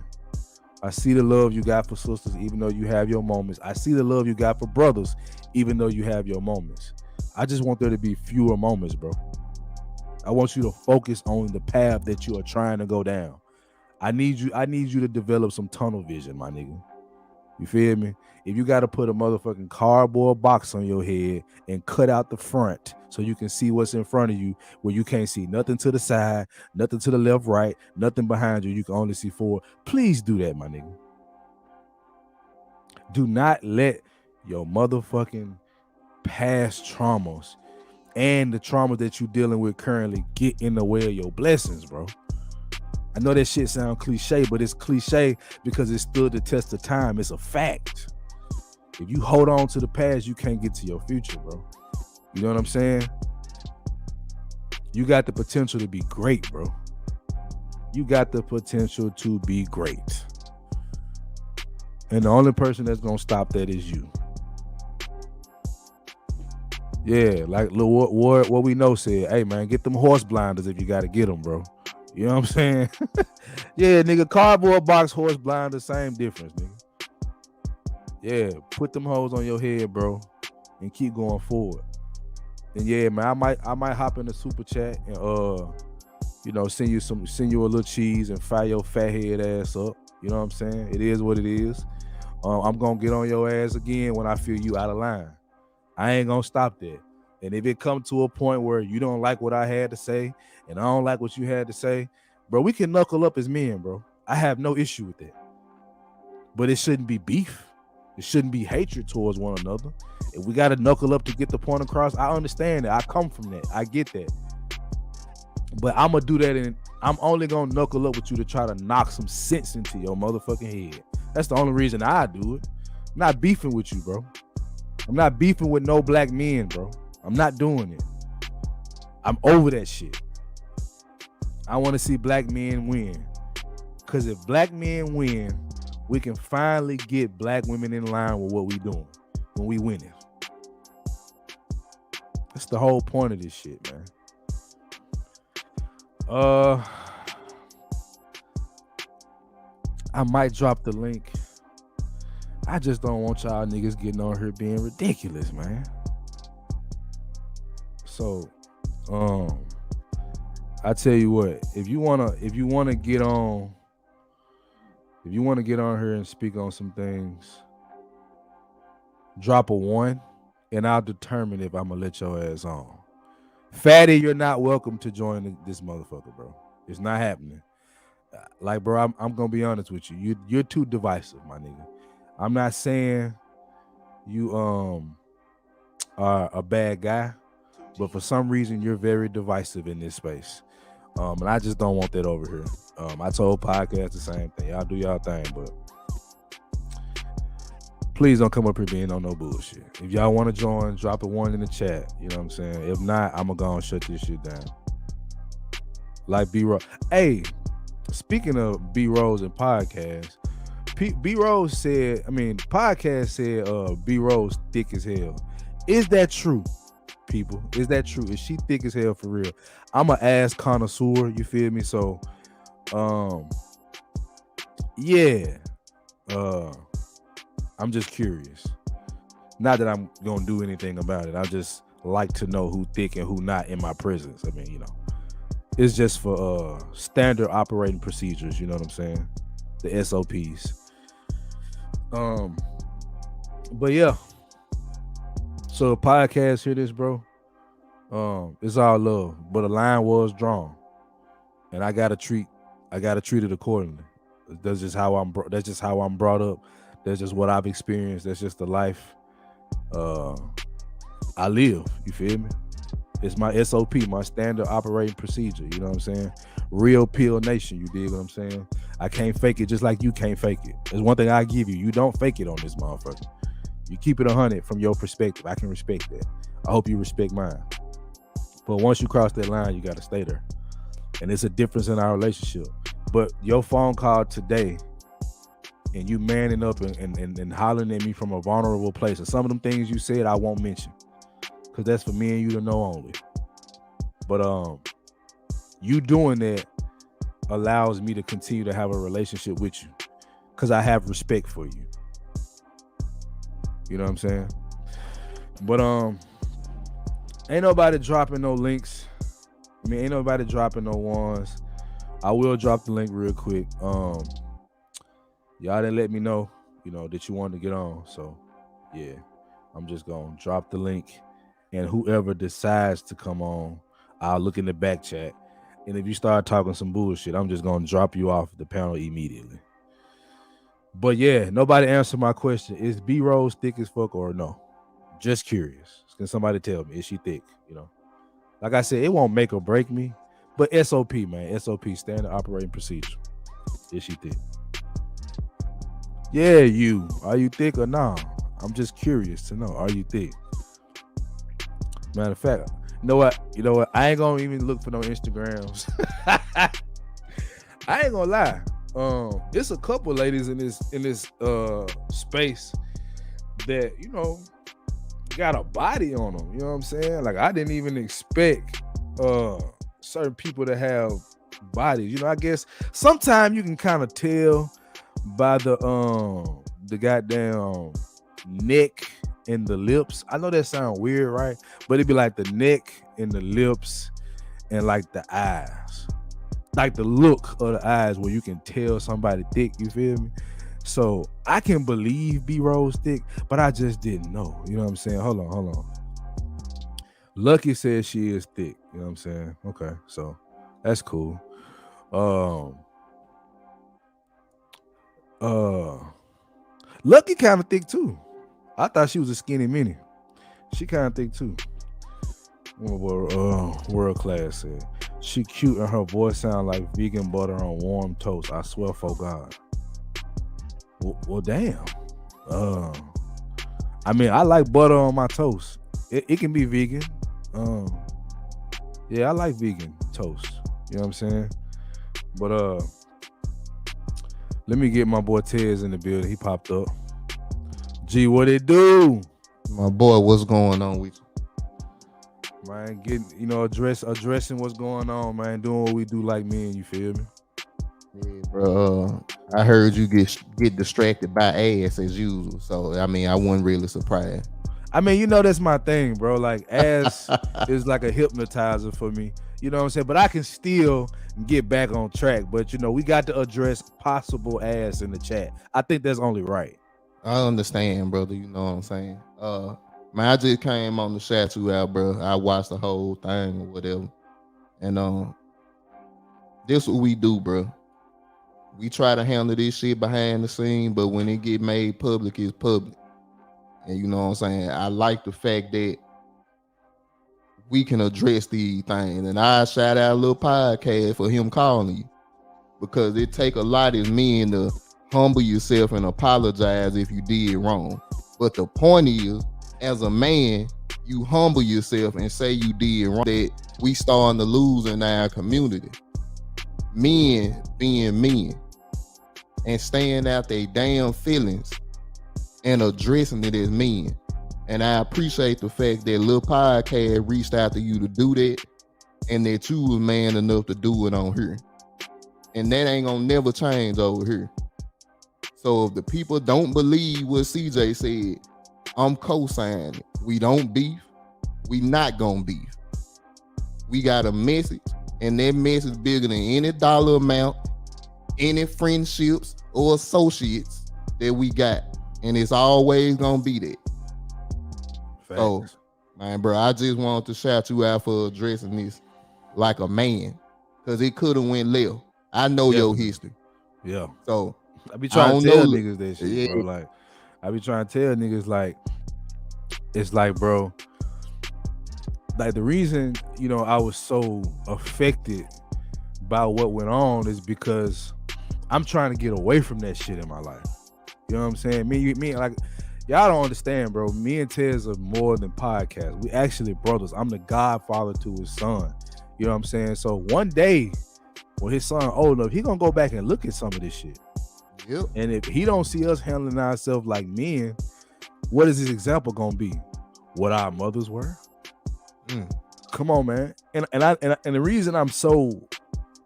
I see the love you got for sisters, even though you have your moments. I see the love you got for brothers, even though you have your moments. I just want there to be fewer moments, bro. I want you to focus on the path that you are trying to go down. I need you to develop some tunnel vision, my nigga. You feel me? If you got to put a motherfucking cardboard box on your head and cut out the front so you can see what's in front of you, where you can't see nothing to the side, nothing to the left, right, nothing behind you, you can only see forward. Please do that, my nigga. Do not let your motherfucking past traumas and the trauma that you're dealing with currently get in the way of your blessings, bro. I know that shit sound cliche, but it's cliche because it stood the test of time. It's a fact. If you hold on to the past, you can't get to your future, bro. You know what I'm saying? You got the potential to be great, bro. You got the potential to be great. And the only person that's going to stop that is you. Yeah, like what we know said, hey, man, get them horse blinders if you got to get them, bro. You know what I'm saying? Yeah, nigga, cardboard box, horse blinders, same difference, nigga. Yeah, put them hoes on your head, bro, and keep going forward. And yeah, man, I might hop in the super chat and send you a little cheese and fire your fat head ass up. You know what I'm saying? It is what it is. I'm gonna get on your ass again when I feel you out of line. I ain't gonna stop that. And if it come to a point where you don't like what I had to say and I don't like what you had to say, bro, we can knuckle up as men, bro. I have no issue with that. But it shouldn't be beef. It shouldn't be hatred towards one another. If we got to knuckle up to get the point across, I understand that. I come from that. I get that. But I'm going to do that, and I'm only going to knuckle up with you to try to knock some sense into your motherfucking head. That's the only reason I do it. I'm not beefing with you, bro. I'm not beefing with no black men, bro. I'm not doing it. I'm over that shit. I want to see black men win. Because if black men win, we can finally get black women in line with what we doing when we winning. That's the whole point of this shit, man. I might drop the link I just don't want y'all niggas getting on here being ridiculous, man. So, I tell you what, if you wanna get on here and speak on some things, drop a 1, and I'll determine if I'm gonna let your ass on. Fatty, you're not welcome to join this motherfucker, bro. It's not happening. Like, bro, I'm gonna be honest with you. You're too divisive, my nigga. I'm not saying you are a bad guy, but for some reason you're very divisive in this space. And I just don't want that over here. I told podcast the same thing. Y'all do y'all thing, but please don't come up here being on no bullshit. If y'all want to join, drop a 1 in the chat. You know what I'm saying? If not, I'm gonna go and shut this shit down. Like B-Rose. Hey, speaking of B-Rose and podcasts, B-Rose said, the podcast said B-Rose thick as hell. Is that true, people? Is that true? Is she thick as hell for real? I'm an ass connoisseur, you feel me? So, yeah. I'm just curious. Not that I'm gonna do anything about it. I just like to know who thick and who not in my presence. I mean, it's just for standard operating procedures. You know what I'm saying? The SOPs. But yeah. So the podcast, hear this, bro. It's all love, but a line was drawn, and I gotta treat it accordingly. That's just how I'm brought up. That's just what I've experienced. That's just the life I live. You feel me? It's my SOP, my standard operating procedure. You know what I'm saying? Real pill nation. You dig what I'm saying? I can't fake it just like you can't fake it. There's one thing I give you. You don't fake it on this motherfucker. You keep it 100 from your perspective. I can respect that. I hope you respect mine. But once you cross that line, you got to stay there. And it's a difference in our relationship. But your phone call today, and you manning up and hollering at me from a vulnerable place, and some of them things you said I won't mention, because that's for me and you to know only. But you doing that allows me to continue to have a relationship with you, because I have respect for you. You know what I'm saying? But ain't nobody dropping no links. Ain't nobody dropping no ones. I will drop the link real quick. Y'all didn't let me know, that you wanted to get on. So yeah, I'm just gonna drop the link, and whoever decides to come on, I'll look in the back chat. And if you start talking some bullshit, I'm just gonna drop you off the panel immediately. But yeah, nobody answered my question. Is B-Rose thick as fuck or no? Just curious. Can somebody tell me, is she thick? Like I said, it won't make or break me, but SOP, man. SOP, standard operating procedure. Is she thick? Yeah, are you thick or nah? I'm just curious to know, are you thick? Matter of fact, you know what? I ain't gonna even look for no Instagrams. I ain't gonna lie. It's a couple ladies in this space that got a body on them. You know what I'm saying? Like, I didn't even expect certain people to have bodies. I guess sometimes you can kind of tell by the goddamn neck and the lips. I know that sounds weird, right? But it'd be like the neck and the lips and like the eyes. Like the look of the eyes where you can tell somebody thick, you feel me? So I can believe B-Rose thick, but I just didn't know. You know what I'm saying? Hold on. Lucky says she is thick. You know what I'm saying? Okay, so that's cool. Lucky kind of thick too. I thought she was a skinny mini. She kind of thick too. World class said she cute and her voice sound like vegan butter on warm toast. I swear for God. Well, damn. I like butter on my toast. It can be vegan. Yeah, I like vegan toast. You know what I'm saying? But let me get my boy Tez in the building. He popped up. G, what it do? My boy, what's going on with you? Man, getting, addressing what's going on, man. Doing what we do like men, you feel me? Yeah, bro. I heard you get distracted by ass as usual. So I mean, I wasn't really surprised. I mean, that's my thing, bro. Like, ass is like a hypnotizer for me. You know what I'm saying? But I can still get back on track. But we got to address possible ass in the chat. I think that's only right. I understand, brother. You know what I'm saying? Man, I just came on the shout you out, bro. I watched the whole thing or whatever. And this what we do, bro. We try to handle this shit behind the scene, but when it get made public, it's public. And you know what I'm saying? I like the fact that we can address these things. And I shout out a little podcast for him calling you. Because it take a lot of men to humble yourself and apologize if you did wrong. But the point is, as a man, you humble yourself and say you did wrong. That we starting to lose in our community. Men being men and staying out their damn feelings and addressing it as men. And I appreciate the fact that Lil Podcast reached out to you to do that and that you was man enough to do it on here. And that ain't gonna never change over here. So if the people don't believe what CJ said, I'm co-signing it. We don't beef. We not gonna beef. We got a message, and that message bigger than any dollar amount, any friendships or associates that we got. And it's always gonna be that. Facts. So, man, bro, I just wanted to shout you out for addressing this like a man. Cause it could have went left. I know your history. Yeah. So I be trying to tell know, niggas that shit, bro. Like, I be trying to tell niggas, like, it's like, bro, like the reason, I was so affected by what went on is because I'm trying to get away from that shit in my life. You know what I'm saying? Me, like, y'all don't understand, bro. Me and Tez are more than podcasts. We actually brothers. I'm the godfather to his son. You know what I'm saying? So one day, when his son old enough, he gonna go back and look at some of this shit. Yep. And if he don't see us handling ourselves like men, what is his example gonna be? What our mothers were? Come on, man. And the reason I'm so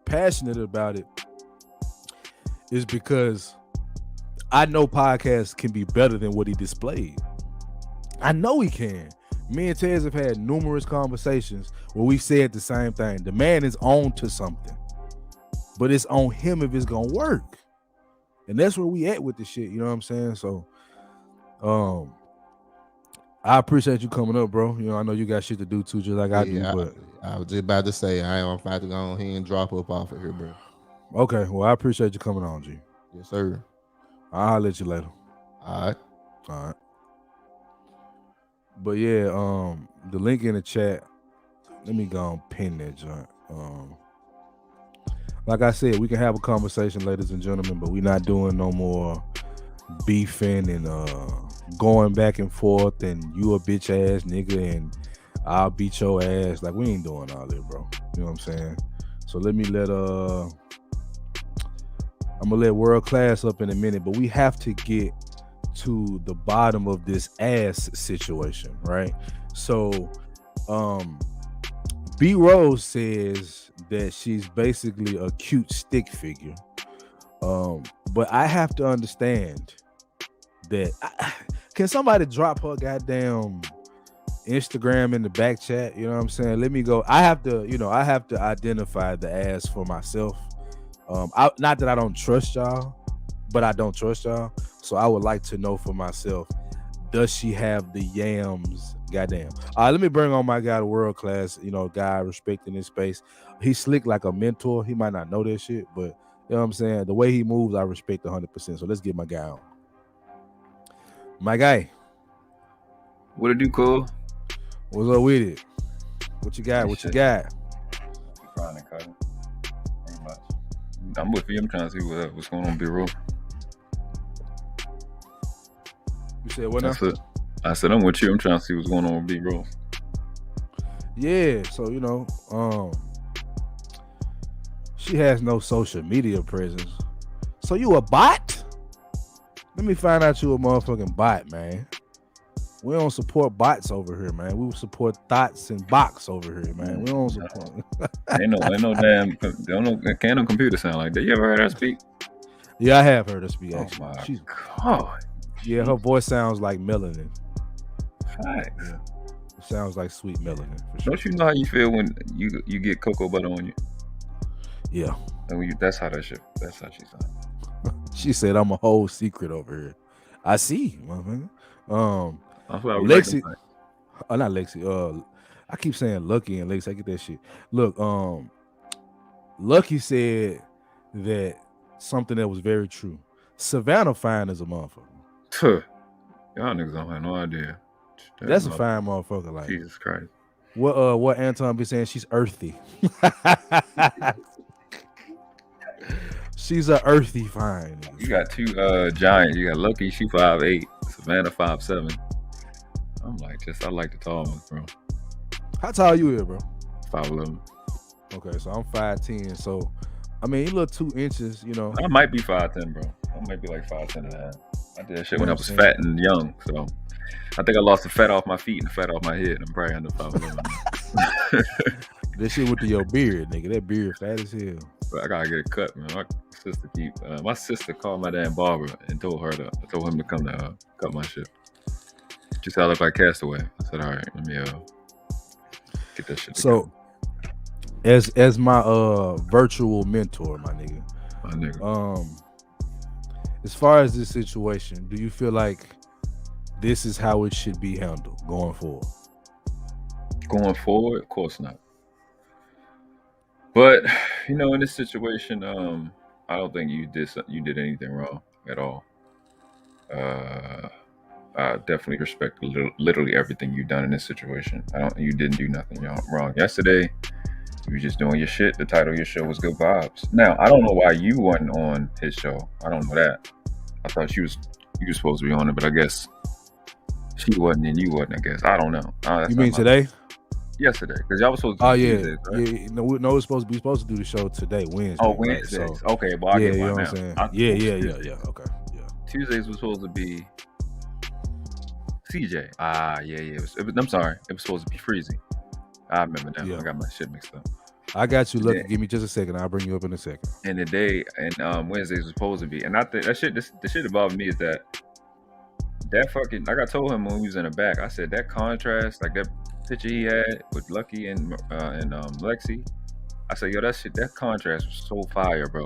passionate about it is because I know podcasts can be better than what he displayed. I know he can. Me and Tez have had numerous conversations where we said the same thing. The man is on to something, but it's on him if it's gonna work. And that's where we at with the shit. You know what I'm saying? So, I appreciate you coming up, bro. I know you got shit to do too, just like I do. But I was just about to say, I'm about to go ahead and drop up off of here, bro. Okay, well, I appreciate you coming on, G. Yes, sir. I'll let you later. All right. But yeah, the link in the chat. Let me go and pin that joint. Like I said, we can have a conversation, ladies and gentlemen, but we're not doing no more beefing and going back and forth and you a bitch ass nigga and I'll beat your ass. Like, we ain't doing all that, bro. You know what I'm saying? So let me I'm gonna let World Class up in a minute, but we have to get to the bottom of this ass situation, right? So B Rose says that she's basically a cute stick figure. But I have to understand that can somebody drop her goddamn Instagram in the back chat? You know what I'm saying? Let me go. I have to identify the ass for myself. Not that I don't trust y'all, but I don't trust y'all. So I would like to know for myself, does she have the yams? Goddamn. Let me bring on my guy, the World Class, guy respecting his space. He's slick like a mentor. He might not know that shit, but you know what I'm saying? The way he moves, I respect 100%. So let's get my guy on. My guy. What it do, Cole? What's up with it? What you got? What you got? Ain't much. I'm with you. I'm trying to see what's going on, B-Roll. You said what now? I said I'm with you. I'm trying to see what's going on with B-Roll. Yeah, so she has no social media presence. So you a bot? Let me find out you a motherfucking bot, man. We don't support bots over here, man. We support thoughts and box over here, man. We don't support. ain't no damn. Can no computer sound like that. You ever heard her speak? Yeah, I have heard her speak. Oh Actually, my God. Yeah, her voice sounds like melanin. Facts. Yeah. It sounds like sweet melanin. For sure. Don't you know how you feel when you get cocoa butter on you? Yeah. And when that's how she sounds. She said, "I'm a whole secret over here." I see, motherfucker. Lexi. Not Lexi. I keep saying Lucky and Lexi. I get that shit. Look, Lucky said that something that was very true. Savannah fine as a motherfucker. Y'all niggas don't have no idea. That's a fine motherfucker. Like Jesus Christ. What Anton be saying? She's earthy. She's a earthy fine. You got two giants. You got Lucky, she 5'8", Savannah 5'7". I'm like, I like the tall ones, bro. How tall you is, bro? 5'11". Okay, so I'm 5'10". So, I mean, you look 2 inches, you know. I might be 5'10", bro. I might be like 5'10 and a half. I did that shit when I was fat and young. So, I think I lost the fat off my feet and the fat off my head. I'm probably under 5'11". That shit with your beard, nigga. That beard fat as hell. But I gotta get it cut, man. My sister called my damn barber and told him to come to cut my shit. She said I look like Castaway. I said, all right, let me get that shit together. So, as my virtual mentor, my nigga. As far as this situation, do you feel like this is how it should be handled going forward? Going forward, of course not. But in this situation, I don't think you did anything wrong at all. I definitely respect literally everything you've done in this situation. You didn't do nothing wrong. Yesterday, you were just doing your shit. The title of your show was Good Vibes. Now, I don't know why you weren't on his show. I don't know that. I thought you were supposed to be on it, but I guess she wasn't and you wasn't, I guess. I don't know. You mean today? Yesterday, because y'all was supposed to. Oh yeah, Tuesdays, right? yeah. No, we're supposed to do the show today, Wednesday. Oh, Wednesdays. Right? So, okay, well I get you know one what now. I'm saying? Yeah. Okay, yeah. Tuesdays was supposed to be CJ. I'm sorry, it was supposed to be Freezy. I remember now. Yeah. I got my shit mixed up. I got you. Lucky. Give me just a second. I'll bring you up in a second. And the day and Wednesdays was supposed to be, and I think the shit that bothered me is that fucking, like I told him when we was in the back, I said that contrast, like that picture he had with Lucky and Lexi, I said, yo, that contrast was so fire, bro.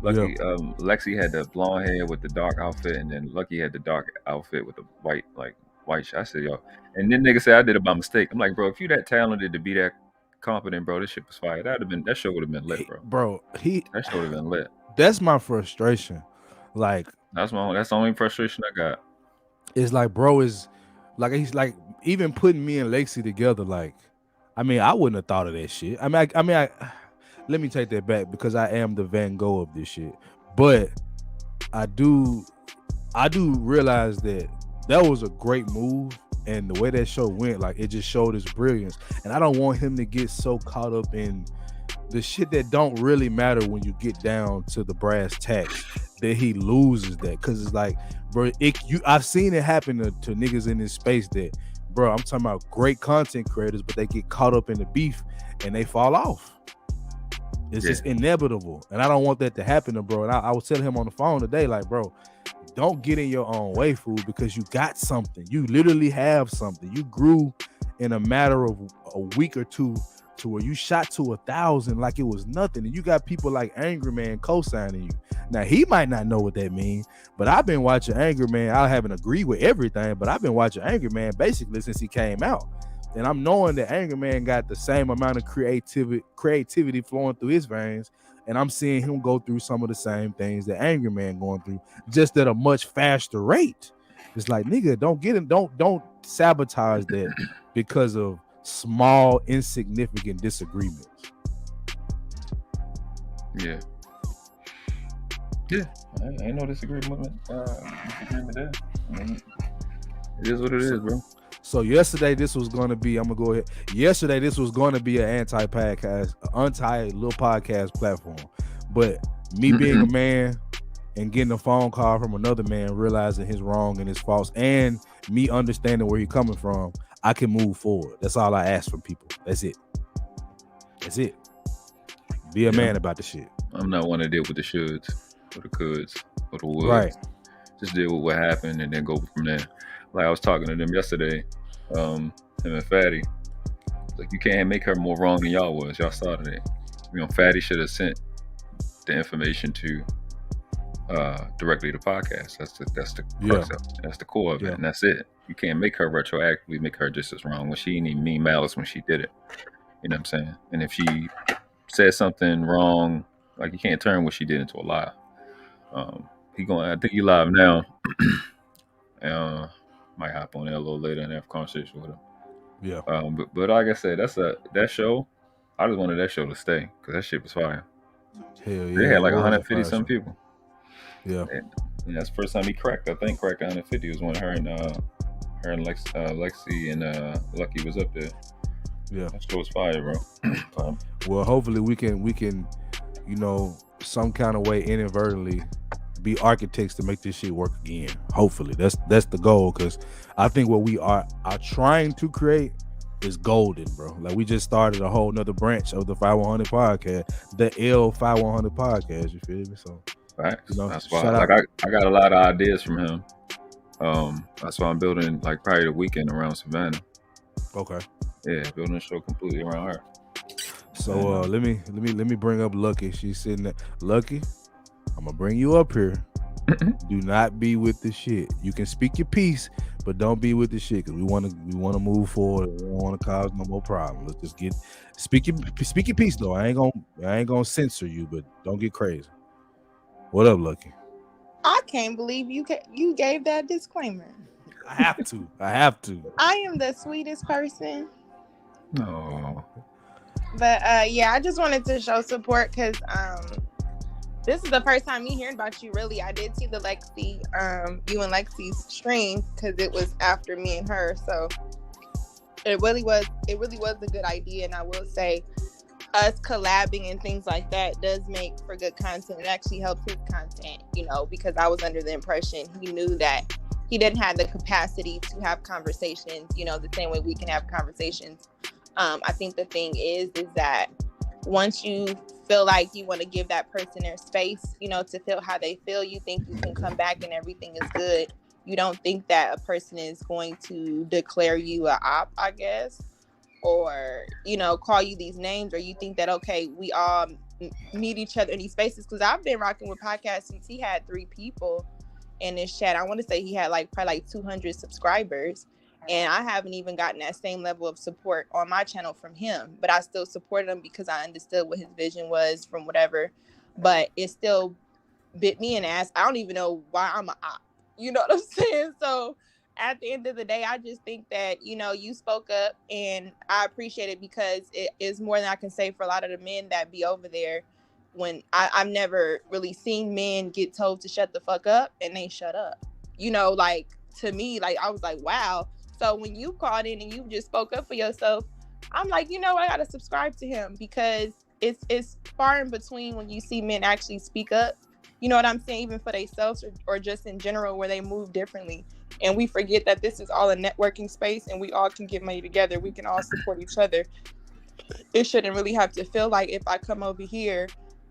Lucky, Lexi had the blonde hair with the dark outfit, and then Lucky had the dark outfit with the white shit. I said, yo, and then nigga said I did it by mistake. I'm like, bro, if you that talented to be that confident, bro, this shit was fire. That show would have been lit, bro. That show would have been lit. That's my frustration. Like, that's the only frustration I got. It's like, bro, is like, he's like, even putting me and Lexi together, like, I mean, I wouldn't have thought of that shit. I mean, let me take that back, because I am the Van Gogh of this shit. But I do realize that was a great move, and the way that show went, like, it just showed his brilliance. And I don't want him to get so caught up in the shit that don't really matter when you get down to the brass tacks, that he loses that. Because it's like, bro, I've seen it happen to niggas in this space that, bro, I'm talking about great content creators, but they get caught up in the beef and they fall off. It's just inevitable. And I don't want that to happen to bro. And I was telling him on the phone today, like, bro, don't get in your own way, fool, because you got something. You literally have something. You grew in a matter of a week or two to where you shot to 1,000 like it was nothing. And you got people like Angry Man co-signing you. Now, he might not know what that means, but I've been watching Angry Man. I haven't agreed with everything, but I've been watching Angry Man basically since he came out. And I'm knowing that Angry Man got the same amount of creativity flowing through his veins. And I'm seeing him go through some of the same things that Angry Man going through, just at a much faster rate. It's like, nigga, don't sabotage that because of small, insignificant disagreements. Yeah. Ain't no disagreement there. I mean, it is what it is, bro. So yesterday, this was going to be, yesterday, this was going to be an anti-little podcast platform. But me being a man and getting a phone call from another man, realizing his wrong and his faults, and me understanding where he's coming from, I can move forward. That's all I ask from people. That's it. That's it. Be a man about the shit. I'm not one to deal with the shoulds or the coulds or the woulds. Right. Just deal with what happened and then go from there. Like I was talking to them yesterday, him and Fatty. Like, you can't make her more wrong than y'all was. Y'all started it. Fatty should have sent the information to directly to podcast. That's the crux of it. That's the core of it, and that's it. You can't make her retroactively make her just as wrong when she didn't even mean malice when she did it. You know what I'm saying? And if she said something wrong, like, you can't turn what she did into a lie. I think he live now. Might hop on there a little later and have a conversation with him. Yeah. But like I said, that show. I just wanted that show to stay because that shit was fire. Hell yeah. They had like 150 some people. Yeah. And that's the first time he cracked. I think cracked 150 was when her and Lexi and Lucky was up there. Yeah. That show was fire, bro. Well, hopefully we can, some kind of way inadvertently be architects to make this shit work again. Hopefully that's the goal, because I think what we are trying to create is golden, bro. Like, we just started a whole nother branch of the fye100 podcast, the fye100 podcast. You feel me? So that's why I got a lot of ideas from him. That's why I'm building like probably the weekend around Savannah. Okay. Yeah, building a show completely around her. So let me bring up Lucky. She's sitting there. Lucky, I'm gonna bring you up here. Do not be with the shit. You can speak your piece, but don't be with the shit, because we want to move forward. We don't want to cause no more problems. Let's just speak your piece though. I ain't gonna censor you, but don't get crazy. What up, Lucky? I can't believe you gave that disclaimer. I have to. I am the sweetest person. No. But I just wanted to show support because this is the first time me hearing about you. Really, I did see the Lexi, you and Lexi's stream, because it was after me and her. So it really was a good idea, and I will say, us collabing and things like that does make for good content. It actually helps his content, because I was under the impression he knew that he didn't have the capacity to have conversations, the same way we can have conversations. I think the thing is that once you feel like you want to give that person their space, to feel how they feel, you think you can come back and everything is good. You don't think that a person is going to declare you a op, I guess, or, call you these names, or you think that, okay, we all meet each other in these spaces. Because I've been rocking with podcasts since he had 3 people in this chat. I want to say he had probably 200 subscribers. And I haven't even gotten that same level of support on my channel from him, but I still supported him because I understood what his vision was from whatever, but it still bit me in the ass. I don't even know why I'm a op. You know what I'm saying? So at the end of the day, I just think that, you spoke up, and I appreciate it, because it is more than I can say for a lot of the men that be over there. When I've never really seen men get told to shut the fuck up and they shut up, to me, I was like, wow. So when you called in and you just spoke up for yourself, I'm like, I got to subscribe to him, because it's far in between when you see men actually speak up. You know what I'm saying? Even for themselves or just in general, where they move differently. And we forget that this is all a networking space, and we all can get money together. We can all support each other. It shouldn't really have to feel like if I come over here,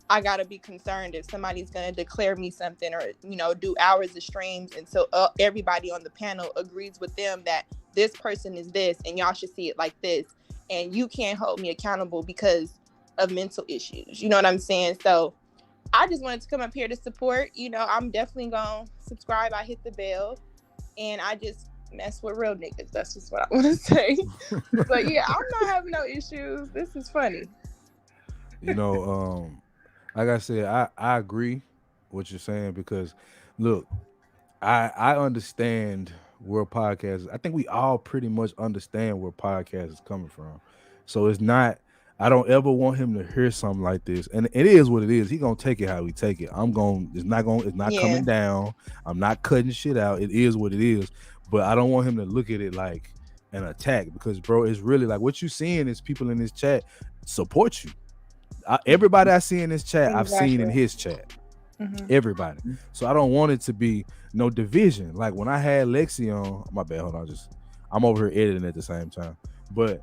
I got to be concerned if somebody's going to declare me something, or, do hours of streams until everybody on the panel agrees with them that this person is this and y'all should see it like this. And you can't hold me accountable because of mental issues. You know what I'm saying? So I just wanted to come up here to support. I'm definitely going to subscribe. I hit the bell, and I just mess with real niggas. That's just what I want to say. But yeah, I'm not having no issues. This is funny. Like I said, I agree what you're saying, because look, I understand where podcasts, I think we all pretty much understand where podcasts is coming from. So it's not, I don't ever want him to hear something like this. And it is what it is. He gonna take it how we take it. It's not coming down. I'm not cutting shit out. It is what it is. But I don't want him to look at it like an attack, because bro, it's really like what you're seeing is people in this chat support you. Everybody I see in this chat, I've seen in his chat. everybody. So I don't want it to be no division. Like when I had Lexi on, my bad, hold on, I'm over here editing at the same time. But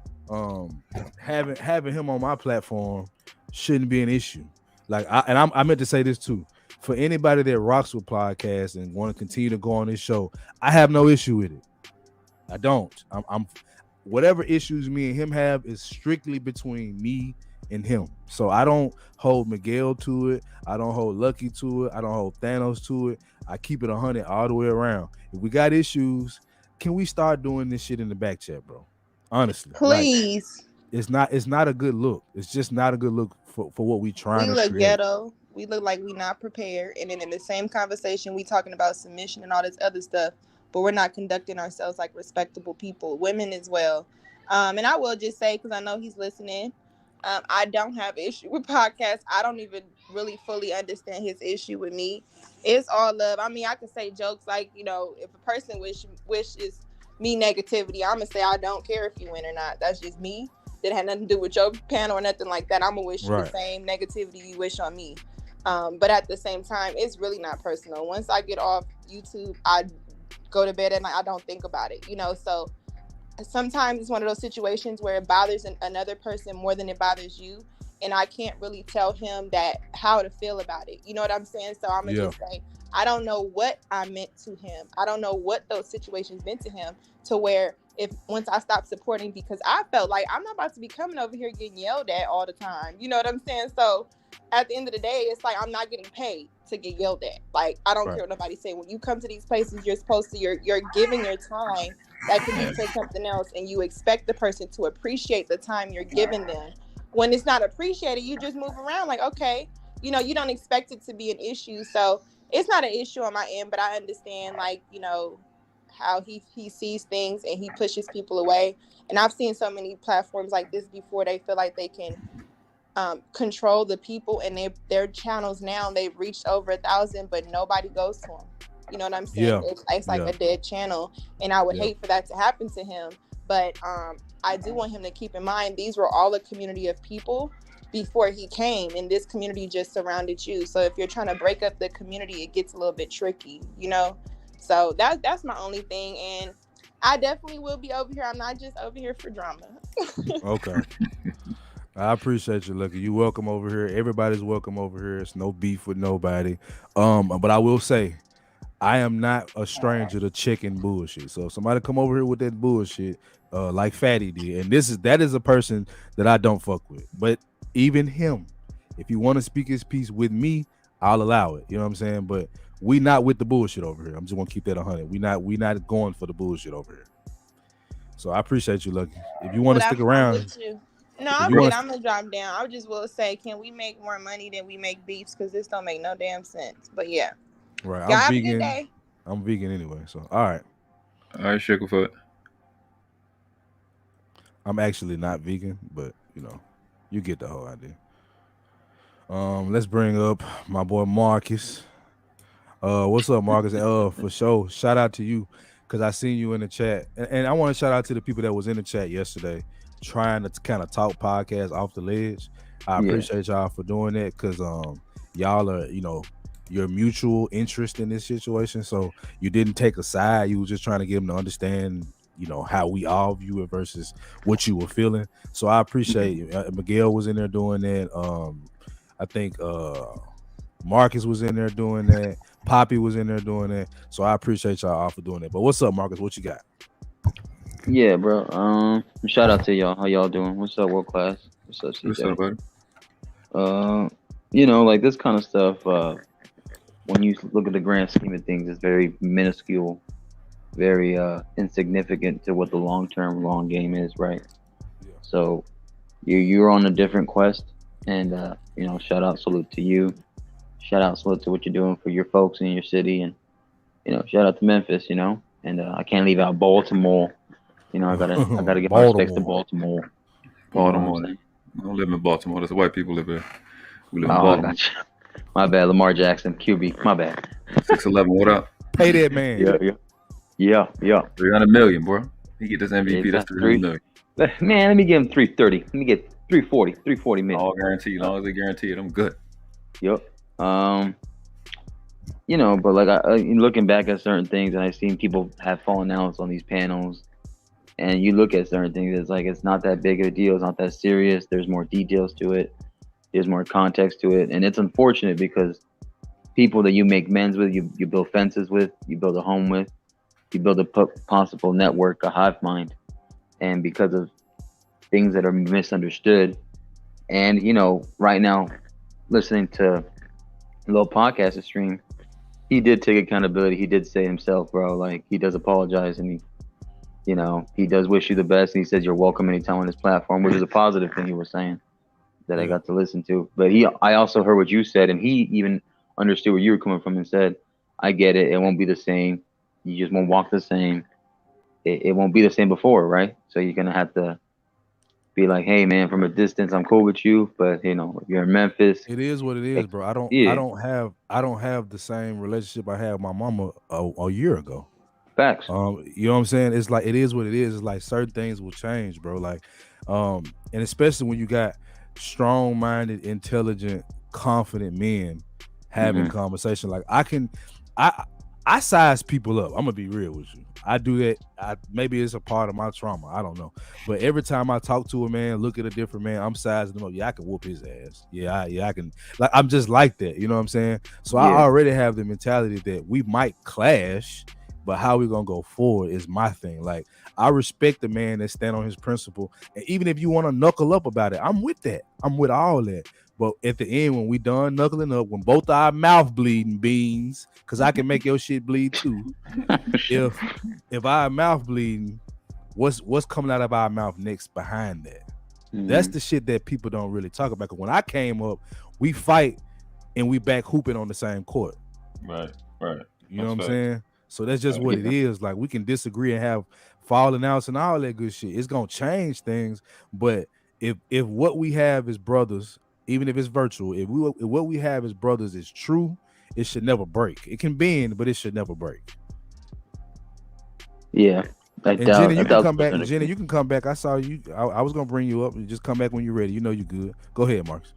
having him on my platform shouldn't be an issue. Like I meant to say this too. For anybody that rocks with podcasts and want to continue to go on this show, I have no issue with it. I don't. I'm whatever issues me and him have is strictly between me and him. So I don't hold Miguel to it. I don't hold Lucky to it. I don't hold Thanos to it. I keep it 100 all the way around. If we got issues, can we start doing this shit in the back chat, bro? Honestly, Please. Like, it's not a good look. It's just not a good look for what we trying We to look create. ghetto. We look like we not prepared. And then in the same conversation, we talking about submission and all this other stuff, but we're not conducting ourselves like respectable people, women as well. And I will just say, because I know he's listening, I don't have issue with podcasts. I don't even really fully understand his issue with me. It's all love. I mean, I can say jokes like, you know, if a person wishes me negativity, I'm going to say I don't care if you win or not. That's just me. That had nothing to do with your panel or nothing like that. I'm going to wish you the same negativity you wish on me. But at the same time, it's really not personal. Once I get off YouTube, I go to bed and I don't think about it, you know. So sometimes it's one of those situations where it bothers another person more than it bothers you, and I can't really tell him that how to feel about it. You know what I'm saying? So I'm gonna just say I don't know what I meant to him. I don't know what those situations meant to him, to where if once I stopped supporting, because I felt like I'm not about to be coming over here getting yelled at all the time. You know what I'm saying? So at the end of the day, it's like I'm not getting paid to get yelled at. Like I don't care what nobody say. When you come to these places, you're supposed to you're giving your time that could be for something else, and you expect the person to appreciate the time you're giving them. When it's not appreciated, you just move around like, okay, you know, you don't expect it to be an issue. So it's not an issue on my end, but I understand, like, you know, how he sees things and he pushes people away. And I've seen so many platforms like this before. They feel like they can control the people, and their channels now, they've reached over 1,000, but nobody goes to them. You know what I'm saying? It's like a dead channel, and I would hate for that to happen to him. But I do want him to keep in mind, these were all a community of people before he came, and this community just surrounded you. So if you're trying to break up the community, it gets a little bit tricky, you know? So that's my only thing. And I definitely will be over here. I'm not just over here for drama. Okay. I appreciate you, Lucky. You welcome over here. Everybody's welcome over here. It's no beef with nobody. But I will say, I am not a stranger to chicken bullshit. So if somebody come over here with that bullshit, like Fatty did, and that is a person that I don't fuck with. But even him, if you want to speak his piece with me, I'll allow it. You know what I'm saying? But we not with the bullshit over here. I'm just gonna keep that 100. We not going for the bullshit over here. So I appreciate you, Lucky. If you want to stick around. No, I'm good. I'm gonna drop down. I just will say, can we make more money than we make beefs? Because this don't make no damn sense. But yeah. Right. Y'all have a good day. I'm vegan anyway. So all right. All right, Sugarfoot. I'm actually not vegan, but you know, you get the whole idea. Let's bring up my boy Marcus. What's up, Marcus? For sure, shout out to you, because I seen you in the chat, and I want to shout out to the people that was in the chat yesterday, trying to kind of talk podcast off the ledge. I appreciate y'all for doing that, because y'all are, you know, your mutual interest in this situation. So you didn't take a side. You were just trying to get them to understand, you know, how we all view it versus what you were feeling. So I appreciate you. Miguel was in there doing that. I think Marcus was in there doing that. Poppy was in there doing that. So I appreciate y'all all for doing that. But what's up, Marcus? What you got? Yeah, bro. Shout out to y'all. How y'all doing? What's up, World Class? What's up, CJ? What's up, buddy? You know, like this kind of stuff, when you look at the grand scheme of things, it's very minuscule, very insignificant to what the long game is, right? Yeah. So you're on a different quest, and you know, shout out, salute to you. Shout out, salute to what you're doing for your folks in your city, and you know, shout out to Memphis, you know. And I can't leave out Baltimore. You know, I gotta get my respects to Baltimore. Baltimore. I don't live in Baltimore. There's white people live here. We live in Oh, Baltimore. gotcha. My bad, Lamar Jackson, QB. My bad. 6'11", what up? Pay that man. Yeah. 300 million, bro. He get this MVP. That's 300 million. Man, let me give him 330. Let me get 340 million. All guaranteed. As long as they guarantee it, I'm good. Yep. you know, but like looking back at certain things, and I've seen people have fallen outs on these panels, and you look at certain things, it's like it's not that big of a deal, it's not that serious. There's more details to it, there's more context to it, and it's unfortunate because people that you make amends with, you build fences with, you build a home with, you build a possible network, a hive mind, and because of things that are misunderstood, and you know, right now, listening to a little podcast stream, he did take accountability. He did say himself, bro, like he does apologize and he, you know, he does wish you the best. And he says you're welcome anytime on his platform, which is a positive thing he was saying that I got to listen to. But I also heard what you said, and he even understood where you were coming from and said, I get it. It won't be the same. You just won't walk the same. It won't be the same before, right? So you're going to have to be like, hey, man, from a distance, I'm cool with you. But, you know, if you're in Memphis. It is what it is, bro. I don't have the same relationship I had with my mama a year ago. Facts. You know what I'm saying? It's like it is what it is. It's like certain things will change, bro. Like, and especially when you got strong-minded, intelligent, confident men having conversation. Like I size people up. I'm gonna be real with you. I do that. Maybe it's a part of my trauma. I don't know. But every time I talk to a man, look at a different man, I'm sizing them up. Yeah, I can whoop his ass. Yeah, I can. Like I'm just like that. You know what I'm saying? So I already have the mentality that we might clash, but how we gonna go forward is my thing. Like I respect the man that stand on his principle, and even if you want to knuckle up about it, I'm with that. I'm with all that. But at the end, when we done knuckling up, when both our mouth bleeding beans, because I can make your shit bleed too. if our mouth bleeding, what's coming out of our mouth next behind that? That's the shit that people don't really talk about. Because when I came up, we fight and we back hooping on the same court. Right. You know what I'm saying? So that's just what it is. Like we can disagree and have falling outs and all that good shit. It's gonna change things, but if what we have is brothers, even if it's virtual, if what we have as brothers is true, it should never break. It can bend, but it should never break. Yeah. And Jenny, you can come back. Jenny, you can come back. I saw you. I was gonna bring you up and just come back when you're ready. You know you good. Go ahead, Marcus.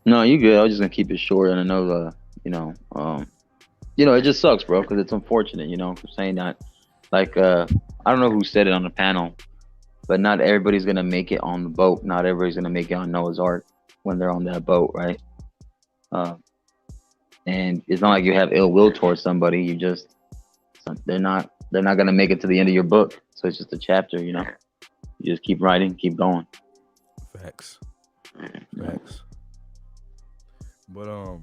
No, you good. I was just gonna keep it short, and I know it just sucks, bro, because it's unfortunate. You know, I'm saying that. Like, I don't know who said it on the panel, but not everybody's gonna make it on the boat. Not everybody's gonna make it on Noah's Ark when they're on that boat, right? And it's not like you have ill will towards somebody. You just they're not gonna make it to the end of your book. So it's just a chapter, you know. You just keep writing, keep going. Facts. But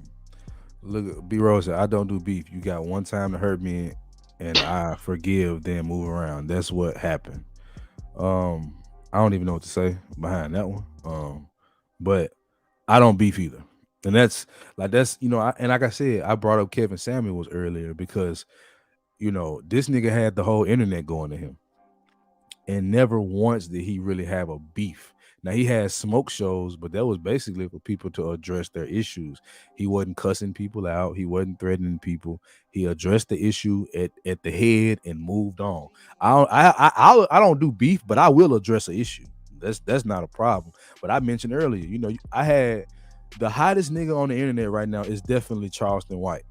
look, B Rose, I don't do beef. You got one time to hurt me, and I forgive, then move around. That's what happened. I don't even know what to say behind that one. But I don't beef either. And that's you know, and like I said, I brought up Kevin Samuels earlier because, you know, this nigga had the whole internet going to him. And never once did he really have a beef. Now he had smoke shows, but that was basically for people to address their issues. He wasn't cussing people out. He wasn't threatening people. He addressed the issue at the head and moved on. I don't do beef, but I will address an issue. That's not a problem. But I mentioned earlier, you know, I had the hottest nigga on the internet right now is definitely Charleston White.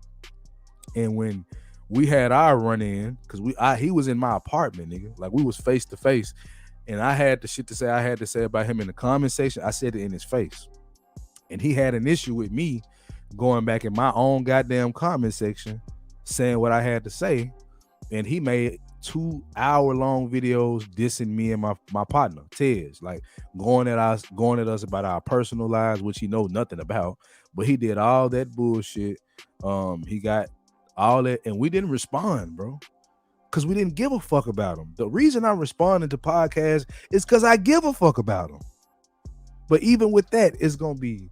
And when we had our run in, because he was in my apartment, nigga. Like we was face to face. And I had the shit to say I had to say about him in the comment section. I said it in his face. And he had an issue with me going back in my own goddamn comment section, saying what I had to say. And he made 2-hour-long videos dissing me and my partner, Tez, like going at us about our personal lives, which he knows nothing about. But he did all that bullshit. He got all that, and we didn't respond, bro. Because we didn't give a fuck about him. The reason I'm responding to podcasts is because I give a fuck about him. But even with that, it's going to be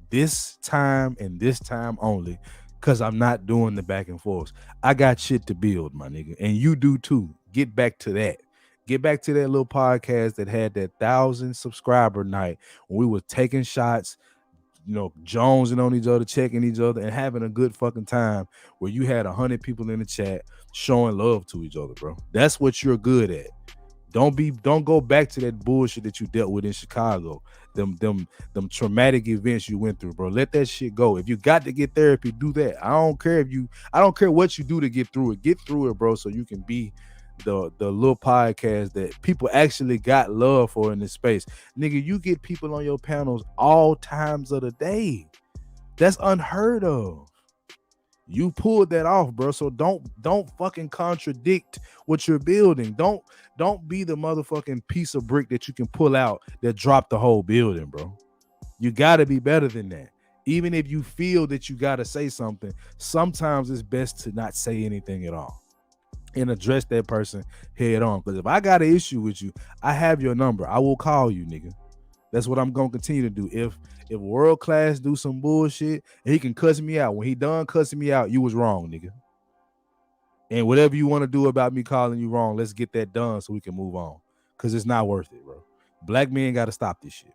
this time and this time only, because I'm not doing the back and forth. I got shit to build, my nigga. And you do too. Get back to that. Get back to that little podcast that had that 1,000 subscriber night when we were taking shots, you know, jonesing on each other, checking each other, and having a good fucking time where you had 100 people in the chat showing love to each other, bro. That's what you're good at. Don't go back to that bullshit that you dealt with in Chicago. them traumatic events you went through, bro. Let that shit go. If you got to get therapy, do that. I don't care what you do to get through it. Get through it, bro, so you can be the little podcast that people actually got love for in this space. Nigga, you get people on your panels all times of the day. That's unheard of. You pulled that off, bro. So don't fucking contradict what you're building. Don't be the motherfucking piece of brick that you can pull out that dropped the whole building, bro. You gotta be better than that. Even if you feel that you gotta say something, sometimes it's best to not say anything at all and address that person head on. Because if I got an issue with you, I have your number. I will call you, nigga. That's what I'm gonna continue to do. If World Class do some bullshit and he can cuss me out, when he done cussing me out, you was wrong, nigga. And whatever you want to do about me calling you wrong, let's get that done so we can move on. Cause it's not worth it, bro. Black men gotta stop this shit.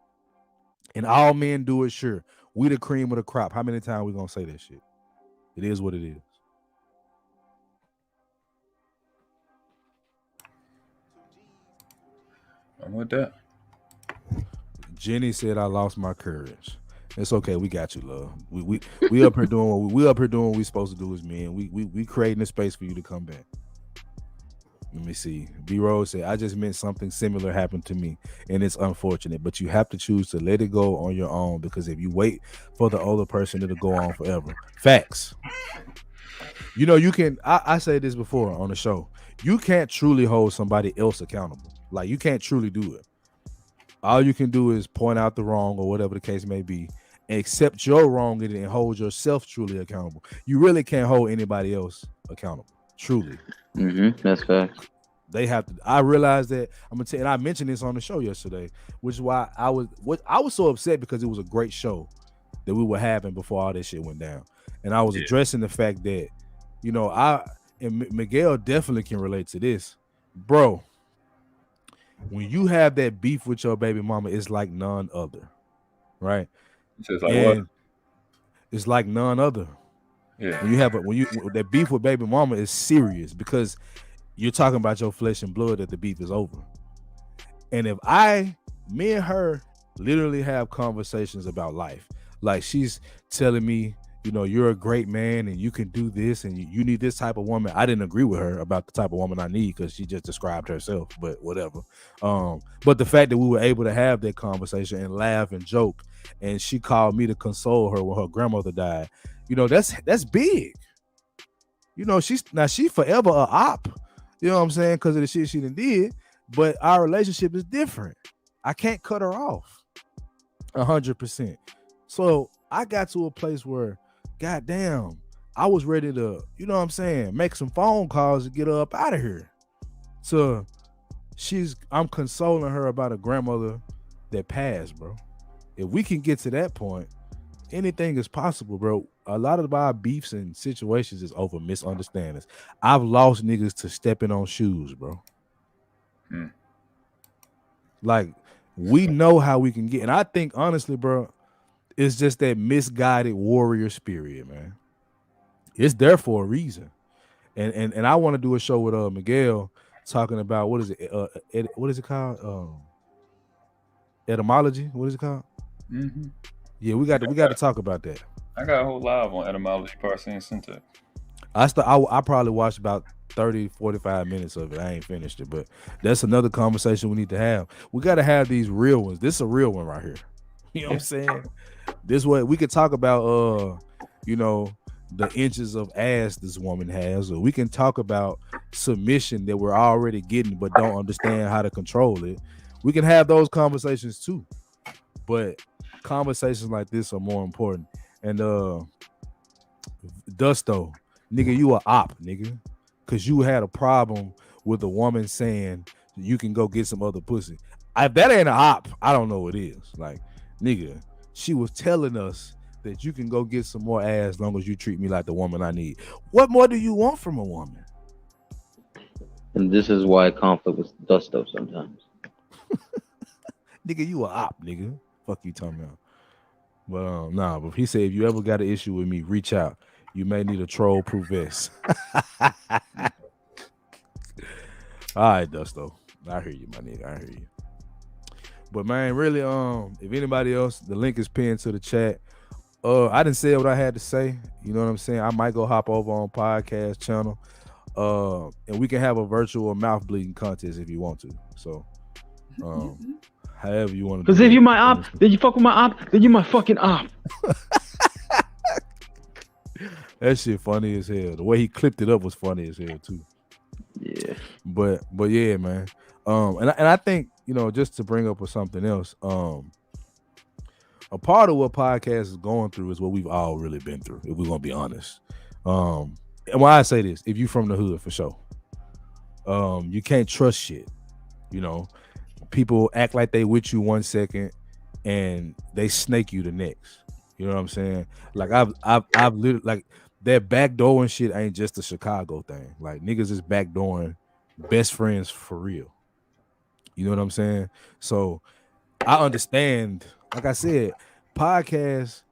And all men do it, sure. We the cream of the crop. How many times we gonna say that shit? It is what it is. I'm with that. Jenny said I lost my courage. It's okay. We got you, love. We up here doing what we supposed to do as men. We creating a space for you to come back. Let me see. B-Rose said, I just meant something similar happened to me, and it's unfortunate, but you have to choose to let it go on your own, because if you wait for the older person, it'll go on forever. Facts. You know, you can, I said this before on the show, you can't truly hold somebody else accountable. Like, you can't truly do it. All you can do is point out the wrong or whatever the case may be, and accept your wrong and hold yourself truly accountable. You really can't hold anybody else accountable. Truly. That's facts. They have to. I realized that. I'm gonna tell you, and I mentioned this on the show yesterday, which is why I was so upset, because it was a great show that we were having before all this shit went down, and I was addressing the fact that, you know, and Miguel definitely can relate to this, bro. When you have that beef with your baby mama, it's like none other, right? It's like what? It's like none other. Yeah. When you have that beef with baby mama is serious, because you're talking about your flesh and blood, that the beef is over. And if me and her literally have conversations about life, like she's telling me, you know, you're a great man and you can do this and you need this type of woman. I didn't agree with her about the type of woman I need, because she just described herself, but whatever. But the fact that we were able to have that conversation and laugh and joke, and she called me to console her when her grandmother died, you know, that's big. You know, she forever a op. You know what I'm saying? Because of the shit she done did. But our relationship is different. I can't cut her off 100%. So I got to a place where, goddamn, I was ready to, you know what I'm saying, make some phone calls to get her up out of here. So I'm consoling her about a grandmother that passed, bro. If we can get to that point, anything is possible, bro. A lot of our beefs and situations is over misunderstandings. I've lost niggas to stepping on shoes, bro. Like, we know how we can get, and I think honestly, bro, it's just that misguided warrior spirit, man. It's there for a reason. And I want to do a show with Miguel talking about what is it called? Etymology. What is it called? Yeah, we got to talk about that. I got a whole live on etymology, parsing, and syntax. I probably watched about 30-45 minutes of it. I ain't finished it, but that's another conversation we need to have. We got to have these real ones. This is a real one right here. You know what I'm saying? This way we could talk about you know, the inches of ass this woman has, or we can talk about submission that we're already getting but don't understand how to control it. We can have those conversations too, but conversations like this are more important. And Dusto, nigga, you a op, nigga, because you had a problem with a woman saying you can go get some other pussy. If that ain't an op, I don't know what it is. Like, nigga, she was telling us that you can go get some more ass as long as you treat me like the woman I need. What more do you want from a woman? And this is why conflict with Dusto sometimes. Nigga, you a op, nigga. Fuck you talking about. But but he said if you ever got an issue with me, reach out. You may need a troll-proof vest. All right, Dusto. I hear you, my nigga. I hear you. But man, really, if anybody else, the link is pinned to the chat. I didn't say what I had to say. You know what I'm saying? I might go hop over on podcast channel. And we can have a virtual mouth bleeding contest if you want to. So, however you want to. Because if you my op, then you fuck with my op, then you my fucking op. That shit funny as hell. The way he clipped it up was funny as hell too. Yeah. But yeah, man. And I think, you know, just to bring up with something else, a part of what podcast is going through is what we've all really been through, if we're gonna be honest. And why I say this, if you from the hood for sure, you can't trust shit. You know, people act like they with you 1 second and they snake you the next. You know what I'm saying? Like I've literally, like, that backdooring shit ain't just a Chicago thing. Like, niggas is backdooring best friends for real. You know what I'm saying? So I understand. Like I said, podcasts,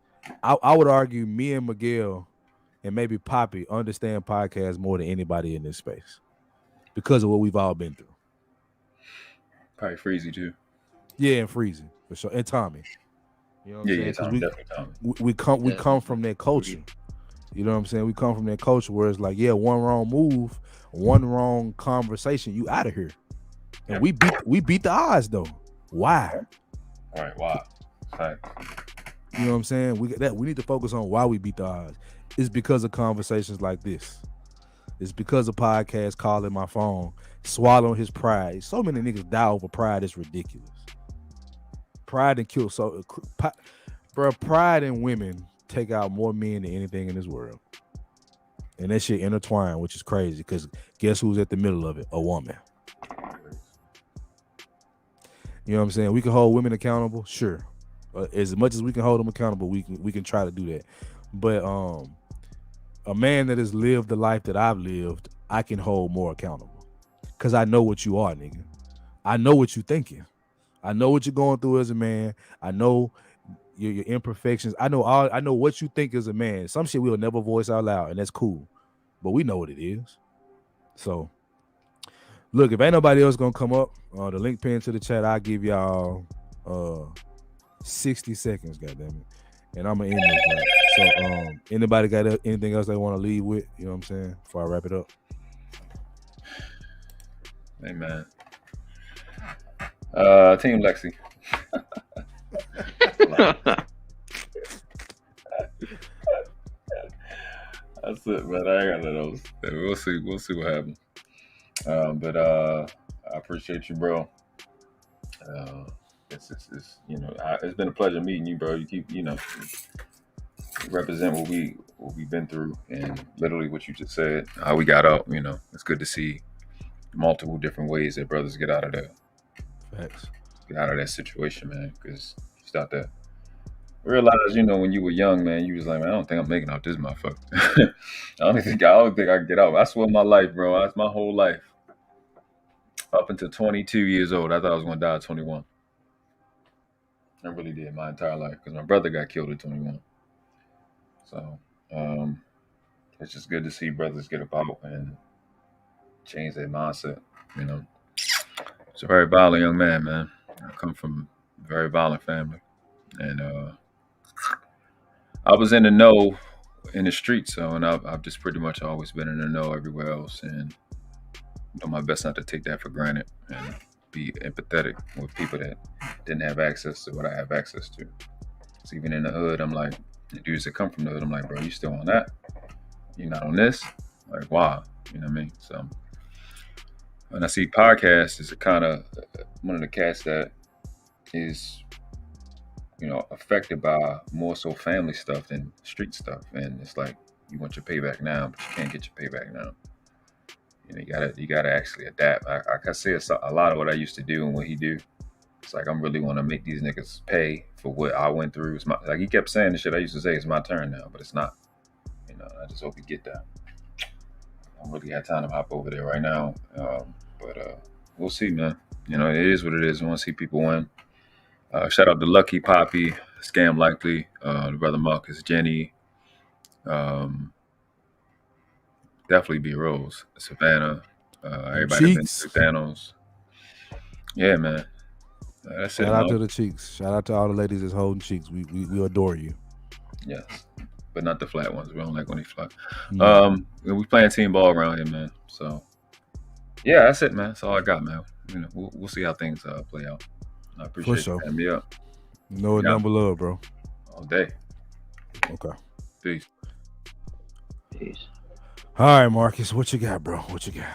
I would argue me and Miguel and maybe Poppy understand podcasts more than anybody in this space because of what we've all been through. Probably Freezy too. Yeah, and Freezy for sure, and Tommy. You know what I'm saying? Tommy, definitely Tommy. We come from that culture. You know what I'm saying? We come from that culture where it's like, yeah, one wrong move, one wrong conversation, you out of here. And we beat the odds though. Why? All right, why? Right. You know what I'm saying? We need to focus on why we beat the odds. It's because of conversations like this. It's because of podcasts calling my phone, swallowing his pride. So many niggas die over pride. It's ridiculous. Pride and kill. So, bro, pride in women take out more men than anything in this world. And that shit intertwined, which is crazy because guess who's at the middle of it? A woman. You know what I'm saying? We can hold women accountable, sure. As much as we can hold them accountable, we can try to do that. But a man that has lived the life that I've lived, I can hold more accountable. Cause I know what you are, nigga. I know what you're thinking. I know what you're going through as a man. I know your imperfections. I know what you think as a man. Some shit we'll never voice out loud, and that's cool. But we know what it is. So look, if ain't nobody else gonna come up, the link pinned to the chat, I'll give y'all 60 seconds, goddammit. And I'm gonna end this. So anybody got anything else they want to leave with? You know what I'm saying? Before I wrap it up. Hey man. Team Lexi. That's it, man. I ain't got none of those. We'll see what happens. But I appreciate you, bro. It's you know, it's been a pleasure meeting you, bro. You keep, you know, represent what we've been through, and literally what you just said, how we got out. You know, it's good to see multiple different ways that brothers get out of that. Facts. Get out of that situation, man. Because you start to realize, you know, when you were young, man, you was like, man, I don't think I'm making out this motherfucker. I don't think I can get out. I swear my life, bro. That's my whole life. Up until 22 years old, I thought I was going to die at 21. I really did my entire life because my brother got killed at 21. So it's just good to see brothers get about and change their mindset. You know, it's a very violent young man, man. I come from a very violent family, and I was in the know in the streets, so, and I've just pretty much always been in the know everywhere else, and do my best not to take that for granted and be empathetic with people that didn't have access to what I have access to. So even in the hood, I'm like, the dudes that come from the hood, I'm like, bro, you still on that? You're not on this? Like, why? You know what I mean? So when I see podcasts, it's a kind of one of the cats that is, you know, affected by more so family stuff than street stuff. And it's like, you want your payback now, but you can't get your payback now. You know, you gotta actually adapt. I can say it's a lot of what I used to do and what he do. It's like, I'm really want to make these niggas pay for what I went through. It's like he kept saying the shit I used to say, it's my turn now, but it's not. You know, I just hope we get that. I don't really have time to hop over there right now, but we'll see, man. You know, it is what it is. I want to see people win. Shout out to Lucky, Poppy, Scam Likely, the brother Marcus, Jenny, definitely B Rose, Savannah, everybody been through Thanos. Yeah, man. That's Shout it, out Mo. to the cheeks. Shout out to all the ladies that's holding cheeks. We adore you. Yes, but not the flat ones. We don't like when they flat. No. We playing team ball around here, man. So yeah, that's it, man. That's all I got, man. You know, we'll see how things play out. I For appreciate sure. you having me up No Yeah. number love, bro. all day. Okay. Peace. Peace. All right, Marcus. What you got, bro? What you got?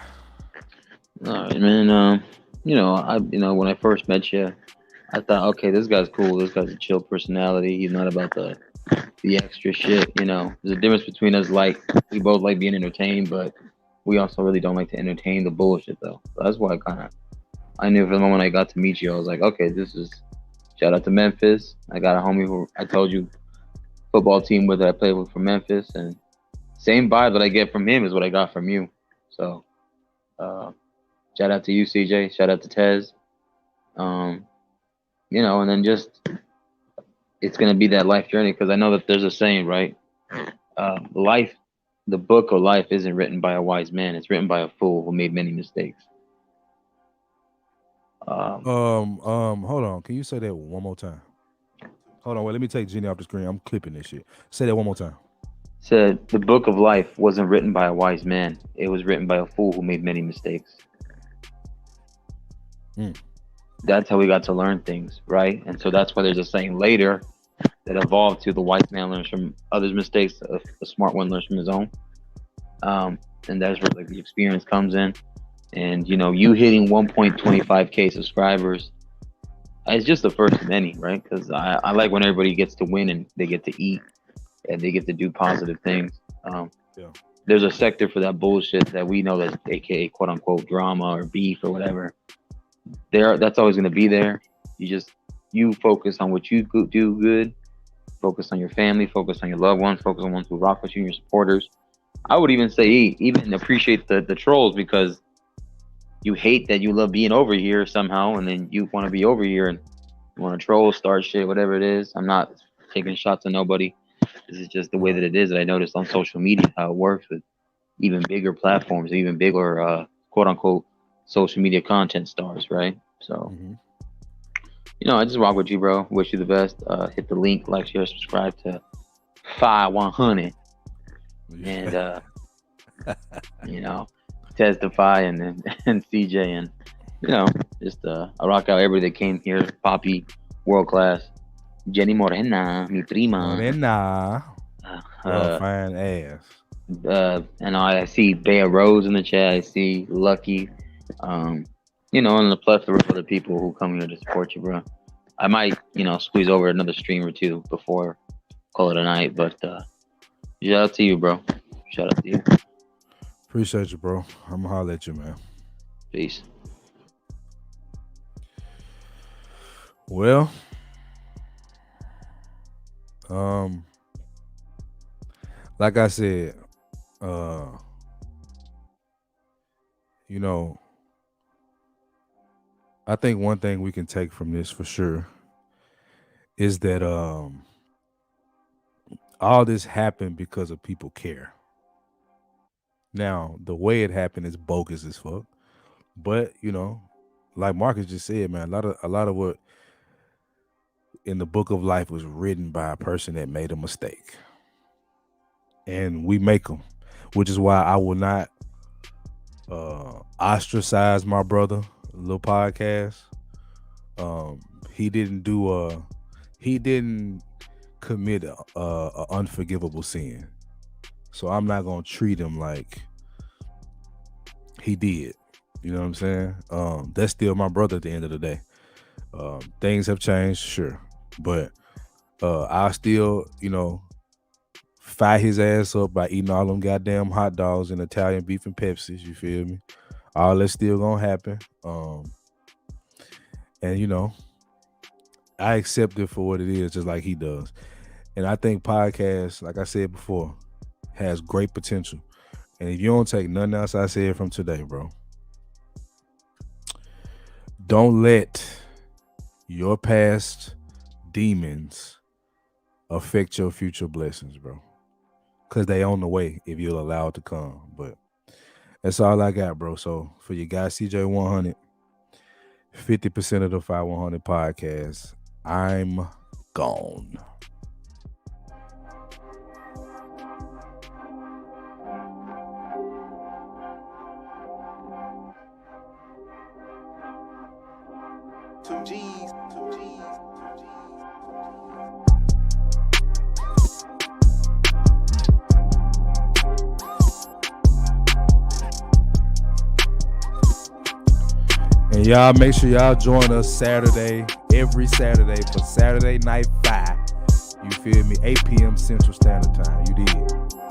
All right, man. When I first met you, I thought, okay, this guy's cool. This guy's a chill personality. He's not about the extra shit. There's a difference between us. Like, we both like being entertained, but we also really don't like to entertain the bullshit, though. So that's why I knew from the moment I got to meet you, I was like, okay, this is. Shout out to Memphis. I got a homie who I told you football team with that I played with from Memphis, and same vibe that I get from him is what I got from you. So, shout out to you, CJ. Shout out to Tez. And then just it's gonna be that life journey because I know that there's a saying, right? Life, the book of life, isn't written by a wise man. It's written by a fool who made many mistakes. Hold on. Can you say that one more time? Hold on. Wait, let me take Jenny off the screen. I'm clipping this shit. Say that one more time. Said the book of life wasn't written by a wise man. It was written by a fool who made many mistakes. That's how we got to learn things, right? And so that's why there's a saying later that evolved to the wise man learns from others' mistakes, a smart one learns from his own. And that's where like the experience comes in. And you hitting 1.25K subscribers, it's just the first of many, right? Because I like when everybody gets to win and they get to eat and they get to do positive things. Yeah. There's a sector for that bullshit that we know that's AKA quote unquote drama or beef or whatever. That's always going to be there. You focus on what you do good. Focus on your family. Focus on your loved ones. Focus on ones who rock with you, your supporters. I would even say even appreciate the trolls because you hate that you love being over here somehow, and then you want to be over here and you want to troll, start shit, whatever it is. I'm not taking shots at nobody. This is just the way that it is that I noticed on social media how it works with even bigger platforms, even bigger quote unquote social media content stars, right? So I just rock with you, bro. Wish you the best. Hit the link, like, share, subscribe to fye100 and testify and CJ and just I rock out everybody that came here. Poppy, world class. Jenny Morena, mi prima. Morena. Fine ass. And I see Bea Rose in the chat. I see Lucky. And a plethora of other people who come here to support you, bro. I might, squeeze over another stream or two before call it a night. But shout out to you, bro. Shout out to you. Appreciate you, bro. I'm gonna holler at you, man. Peace. Well, like I said, I think one thing we can take from this for sure is that all this happened because of people care. Now, the way it happened is bogus as fuck. But, like Marcus just said, man, a lot of what in the book of life was written by a person that made a mistake. And we make them, which is why I will not ostracize my brother, little podcast. He didn't commit a unforgivable sin. So I'm not gonna treat him like he did. You know what I'm saying? That's still my brother at the end of the day. Things have changed, sure. But I'll still, fire his ass up by eating all them goddamn hot dogs and Italian beef and Pepsis, you feel me? All that's still gonna happen. And I accept it for what it is, just like he does. And I think podcasts, like I said before, has great potential. And if you don't take nothing else I said from today, bro, don't let your past demons affect your future blessings, bro. Because they on the way if you'll allow it to come. But that's all I got, bro. So for your guy, CJ100, 50% of the fye100 podcast. I'm gone. And y'all make sure y'all join us Saturday, every Saturday for Saturday Night Fye. You feel me? 8 p.m. Central Standard Time. You did.